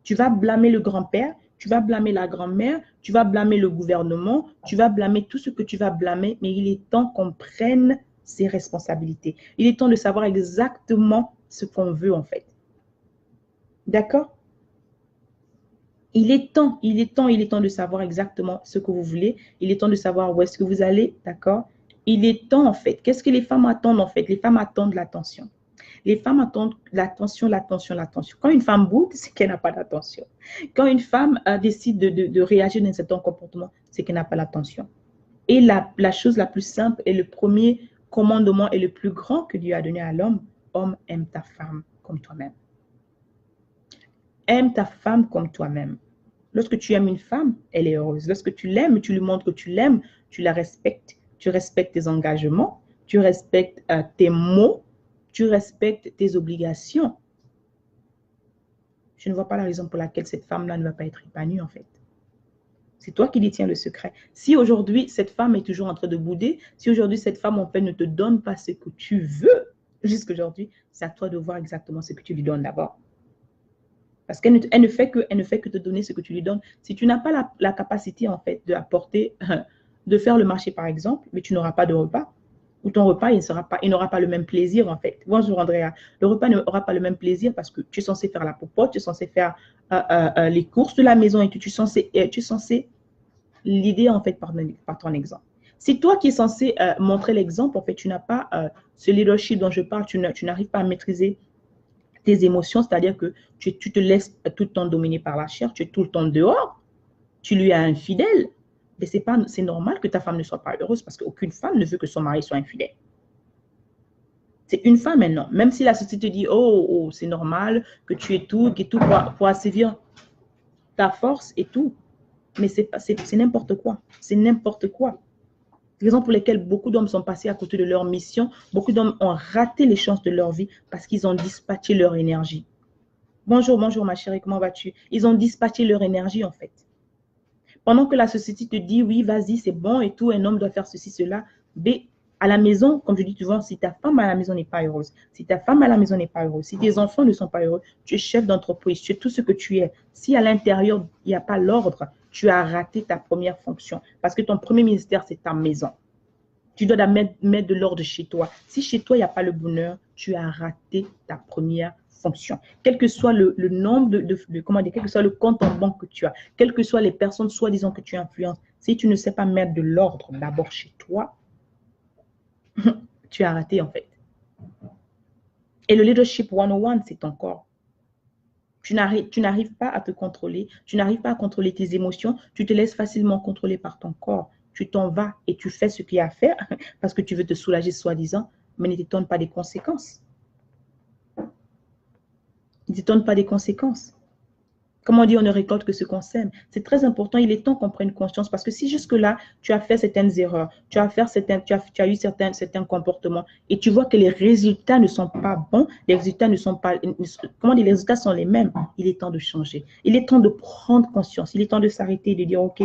Tu vas blâmer le grand-père, tu vas blâmer la grand-mère, tu vas blâmer le gouvernement, tu vas blâmer tout ce que tu vas blâmer, mais il est temps qu'on prenne ses responsabilités. Il est temps de savoir exactement ce qu'on veut en fait. D'accord? Il est temps de savoir exactement ce que vous voulez. Il est temps de savoir où est-ce que vous allez, d'accord? Il est temps, en fait. Qu'est-ce que les femmes attendent, en fait? Les femmes attendent l'attention. Les femmes attendent l'attention, l'attention, l'attention. Quand une femme boude, c'est qu'elle n'a pas d'attention. Quand une femme décide de réagir d'un certain comportement, c'est qu'elle n'a pas l'attention. Et la chose la plus simple et le premier commandement et le plus grand que Dieu a donné à l'homme, homme, aime ta femme comme toi-même. Aime ta femme comme toi-même. Lorsque tu aimes une femme, elle est heureuse. Lorsque tu l'aimes, tu lui montres que tu l'aimes, tu la respectes. Tu respectes tes engagements, tu respectes tes mots, tu respectes tes obligations. Je ne vois pas la raison pour laquelle cette femme-là ne va pas être épanouie, en fait. C'est toi qui détiens le secret. Si aujourd'hui, cette femme est toujours en train de bouder, si aujourd'hui, cette femme, en fait, ne te donne pas ce que tu veux, jusqu'aujourd'hui, c'est à toi de voir exactement ce que tu lui donnes d'abord. Parce qu'elle ne fait que te donner ce que tu lui donnes. Si tu n'as pas la capacité, en fait, d'apporter, de faire le marché, par exemple, mais tu n'auras pas de repas, ou ton repas, il n'aura pas le même plaisir, en fait. Bonjour, Andrea. Le repas n'aura pas le même plaisir parce que tu es censé faire la popote, tu es censé faire les courses de la maison et tu es censé l'idée, en fait, par ton exemple. Si toi qui es censé montrer l'exemple, en fait, tu n'as pas ce leadership dont je parle, tu n'arrives pas à maîtriser tes émotions, c'est-à-dire que tu te laisses tout le temps dominer par la chair, tu es tout le temps dehors, tu lui es infidèle, mais c'est normal que ta femme ne soit pas heureuse parce qu'aucune femme ne veut que son mari soit infidèle. C'est une femme maintenant. Même si la société dit, oh c'est normal que tu aies tout pour assévir ta force et tout, mais c'est n'importe quoi. C'est n'importe quoi. Raison pour lesquelles beaucoup d'hommes sont passés à côté de leur mission. Beaucoup d'hommes ont raté les chances de leur vie parce qu'ils ont dispatché leur énergie. Bonjour, bonjour ma chérie, comment vas-tu? Ils ont dispatché leur énergie en fait. Pendant que la société te dit, oui, vas-y, c'est bon et tout, un homme doit faire ceci, cela. Mais à la maison, comme je dis souvent, si ta femme à la maison n'est pas heureuse, si ta femme à la maison n'est pas heureuse, si tes enfants ne sont pas heureux, tu es chef d'entreprise, tu es tout ce que tu es. Si à l'intérieur, il n'y a pas l'ordre, tu as raté ta première fonction. Parce que ton premier ministère, c'est ta maison. Tu dois mettre de l'ordre chez toi. Si chez toi, il n'y a pas le bonheur, tu as raté ta première fonction. Quel que soit le nombre comment dire, quel que soit le compte en banque que tu as, quelles que soient les personnes soi-disant que tu influences, si tu ne sais pas mettre de l'ordre d'abord chez toi, tu as raté en fait. Et le leadership 101, c'est ton corps. Tu n'arrives pas à te contrôler, tu n'arrives pas à contrôler tes émotions, tu te laisses facilement contrôler par ton corps. Tu t'en vas et tu fais ce qu'il y a à faire parce que tu veux te soulager soi-disant, mais ne t'étonne pas des conséquences. Ne t'étonne pas des conséquences. Comme on dit, on ne récolte que ce qu'on sème. C'est très important. Il est temps qu'on prenne conscience parce que si jusque-là, tu as fait certaines erreurs, tu as eu certains comportements et tu vois que les résultats ne sont pas bons, les résultats ne sont pas, comment dire, les résultats sont les mêmes, il est temps de changer. Il est temps de prendre conscience. Il est temps de s'arrêter et de dire, OK,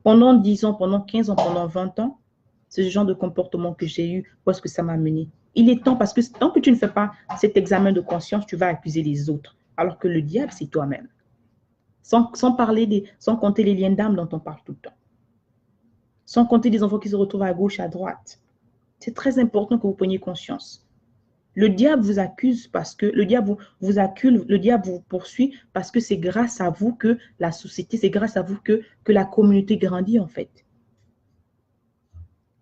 pendant 10 ans, pendant 15 ans, pendant 20 ans, ce genre de comportement que j'ai eu, où est-ce que ça m'a mené? Il est temps parce que tant que tu ne fais pas cet examen de conscience, tu vas accuser les autres. Alors que le diable, c'est toi-même. Sans compter les liens d'âme dont on parle tout le temps. Sans compter les enfants qui se retrouvent à gauche, à droite. C'est très important que vous preniez conscience. Le diable vous accuse parce que le diable vous accule, le diable vous poursuit parce que c'est grâce à vous que la société, c'est grâce à vous que la communauté grandit en fait.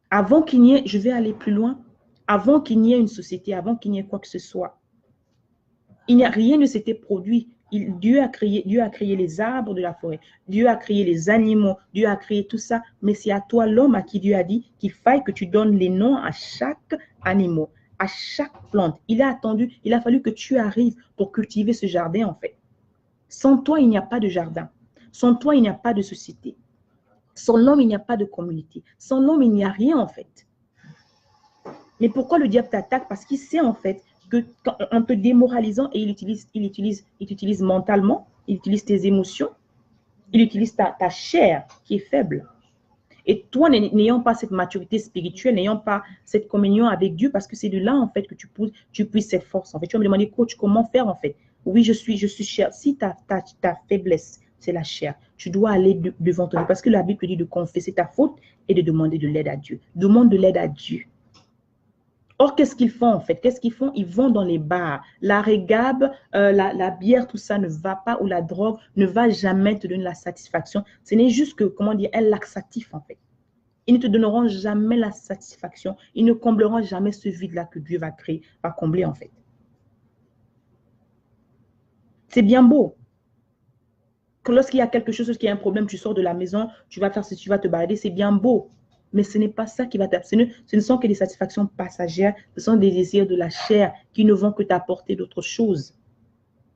Avant qu'il n'y ait, je vais aller plus loin, avant qu'il n'y ait une société, avant qu'il n'y ait quoi que ce soit, rien ne s'était produit. Dieu a créé les arbres de la forêt. Dieu a créé les animaux. Dieu a créé tout ça. Mais c'est à toi, l'homme, à qui Dieu a dit qu'il faille que tu donnes les noms à chaque animal, à chaque plante. Il a fallu que tu arrives pour cultiver ce jardin, en fait. Sans toi, il n'y a pas de jardin. Sans toi, il n'y a pas de société. Sans l'homme, il n'y a pas de communauté. Sans l'homme, il n'y a rien, en fait. Mais pourquoi le diable t'attaque? Parce qu'il sait, en fait, en te démoralisant, et il utilise mentalement, il utilise tes émotions, il utilise ta chair qui est faible. Et toi, n'ayant pas cette maturité spirituelle, n'ayant pas cette communion avec Dieu, parce que c'est de là, en fait, que tu puisses cette force. En fait, tu vas me demander, coach, comment faire, en fait? Oui, je suis chair. Si ta faiblesse, c'est la chair, tu dois aller devant ton Dieu. Parce que la Bible te dit de confesser ta faute et de demander de l'aide à Dieu. Demande de l'aide à Dieu. Or, qu'est-ce qu'ils font en fait? Qu'est-ce qu'ils font? Ils vont dans les bars. La régab, la bière, tout ça ne va pas, ou la drogue ne va jamais te donner la satisfaction. Ce n'est juste que, comment dire, un laxatif en fait. Ils ne te donneront jamais la satisfaction. Ils ne combleront jamais ce vide-là que Dieu va créer, va combler en fait. C'est bien beau. Que lorsqu'il y a quelque chose, qui a un problème, tu sors de la maison, tu vas faire tu vas te balader, c'est bien beau. Mais ce n'est pas ça qui va t'apporter. Ce ne sont que des satisfactions passagères, ce sont des désirs de la chair qui ne vont que t'apporter d'autres choses.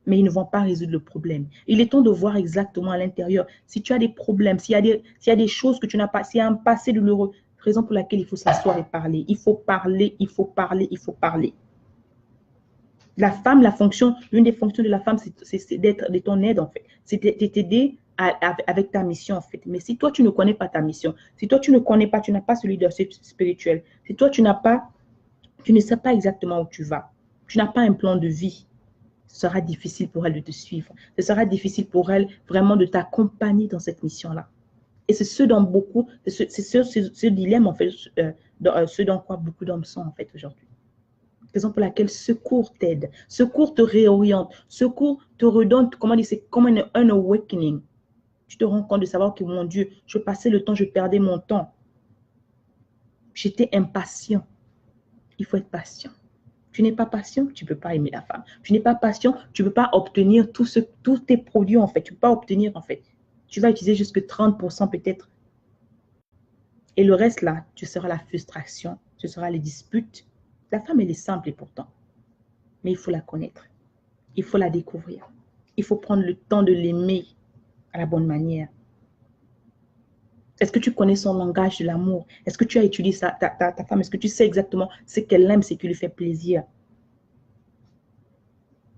Mais ils ne vont pas résoudre le problème. Il est temps de voir exactement à l'intérieur. Si tu as des problèmes, s'il y a des choses que tu n'as pas, s'il y a un passé douloureux, raison pour laquelle il faut s'asseoir et parler. Il faut parler, il faut parler, il faut parler. La femme, l'une des fonctions de la femme, c'est d'être de ton aide en fait. C'est de t'aider avec ta mission en fait. Mais si toi, tu ne connais pas ta mission, si toi, tu ne connais pas, tu n'as pas ce leadership spirituel, si toi, tu ne sais pas exactement où tu vas, tu n'as pas un plan de vie, ce sera difficile pour elle de te suivre. Ce sera difficile pour elle vraiment de t'accompagner dans cette mission-là. Et c'est ce dilemme en fait, ce dans quoi beaucoup d'hommes sont en fait aujourd'hui. Raison pour laquelle Secours t'aide, Secours te réoriente, Secours te redonne, comment dire, c'est comme un awakening. Tu te rends compte de savoir que mon Dieu, je passais le temps, je perdais mon temps. J'étais impatient. Il faut être patient. Tu n'es pas patient, tu ne peux pas aimer la femme. Tu n'es pas patient, tu ne peux pas obtenir tous tes produits en fait. Tu ne peux pas obtenir en fait. Tu vas utiliser jusque 30% peut-être. Et le reste là, ce sera la frustration, ce sera les disputes. La femme, elle est simple et pourtant. Mais il faut la connaître. Il faut la découvrir. Il faut prendre le temps de l'aimer à la bonne manière. Est-ce que tu connais son langage de l'amour? Est-ce que tu as étudié ta femme? Est-ce que tu sais exactement ce qu'elle aime, ce qui lui fait plaisir?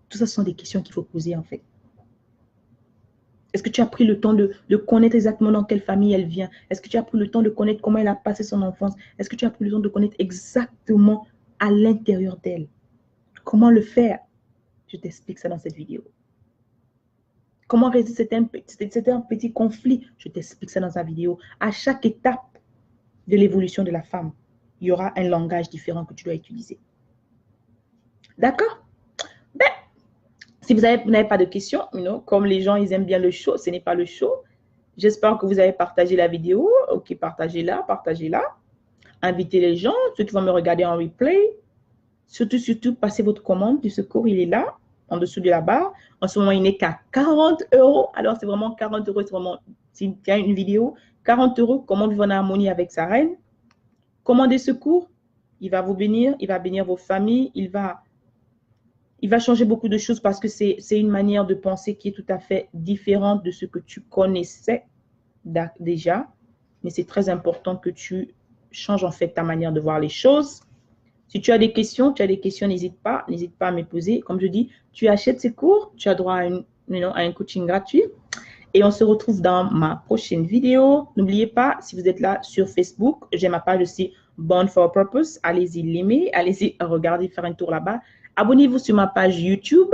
Tout ça, ce sont des questions qu'il faut poser en fait. Est-ce que tu as pris le temps de connaître exactement dans quelle famille elle vient? Est-ce que tu as pris le temps de connaître comment elle a passé son enfance? Est-ce que tu as pris le temps de connaître exactement à l'intérieur d'elle? Comment le faire? Je t'explique ça dans cette vidéo. Comment résoudre certains petits conflits? Je t'explique ça dans sa vidéo. À chaque étape de l'évolution de la femme, il y aura un langage différent que tu dois utiliser. D'accord? Ben, si vous n'avez pas de questions, comme les gens, ils aiment bien le show, ce n'est pas le show. J'espère que vous avez partagé la vidéo. Ok, partagez-la, partagez-la. Invitez les gens, ceux qui vont me regarder en replay. Surtout, passez votre commande du Secours, il est là, en dessous de la barre. En ce moment, il n'est qu'à 40 €. Alors, c'est vraiment 40 €, c'est vraiment, s'il y a une vidéo, 40 €, comment vivre en harmonie avec sa reine. Commandez Secours, il va vous bénir, il va bénir vos familles, il va il va changer beaucoup de choses parce que c'est une manière de penser qui est tout à fait différente de ce que tu connaissais déjà. Mais c'est très important que tu changes en fait ta manière de voir les choses. Si tu as des questions, n'hésite pas à me poser. Comme je dis, tu achètes ces cours, tu as droit à, à un coaching gratuit. Et on se retrouve dans ma prochaine vidéo. N'oubliez pas, si vous êtes là sur Facebook, j'ai ma page aussi Born for a Purpose. Allez-y l'aimer, allez-y regarder, faire un tour là-bas. Abonnez-vous sur ma page YouTube.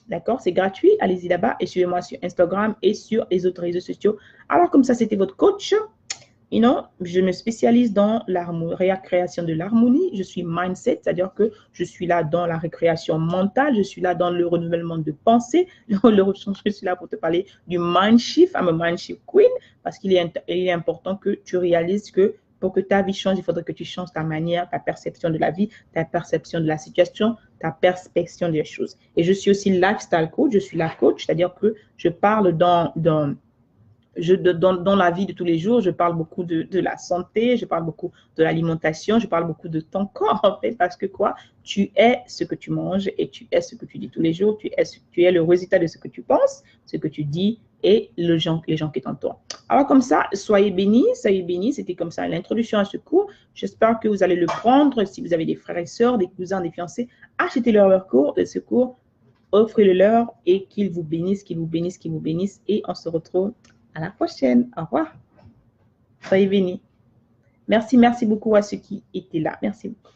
D'accord, c'est gratuit. Allez-y là-bas et suivez-moi sur Instagram et sur les autres réseaux sociaux. Alors, comme ça, c'était votre coach. Je me spécialise dans la récréation de l'harmonie. Je suis mindset, c'est-à-dire que je suis là dans la récréation mentale. Je suis là dans le renouvellement de pensée. Je suis là pour te parler du mind shift. I'm a mind shift queen parce qu'il est important que tu réalises que pour que ta vie change, il faudrait que tu changes ta manière, ta perception de la vie, ta perception de la situation, ta perception des choses. Et je suis aussi lifestyle coach. Je suis la coach, c'est-à-dire que je parle dans la vie de tous les jours, je parle beaucoup de la santé, je parle beaucoup de l'alimentation, je parle beaucoup de ton corps, en fait, parce que quoi? Tu es ce que tu manges et tu es ce que tu dis tous les jours, tu es le résultat de ce que tu penses, ce que tu dis et les gens qui t'entourent. Alors, comme ça, soyez bénis, c'était comme ça l'introduction à ce cours. J'espère que vous allez le prendre. Si vous avez des frères et sœurs, des cousins, des fiancés, achetez-leur leur cours, ce cours, offrez-le leur et qu'ils vous bénissent, qu'ils vous bénissent, qu'ils vous bénissent. Et on se retrouve à la prochaine. Au revoir. Soyez bénis. Merci beaucoup à ceux qui étaient là. Merci beaucoup.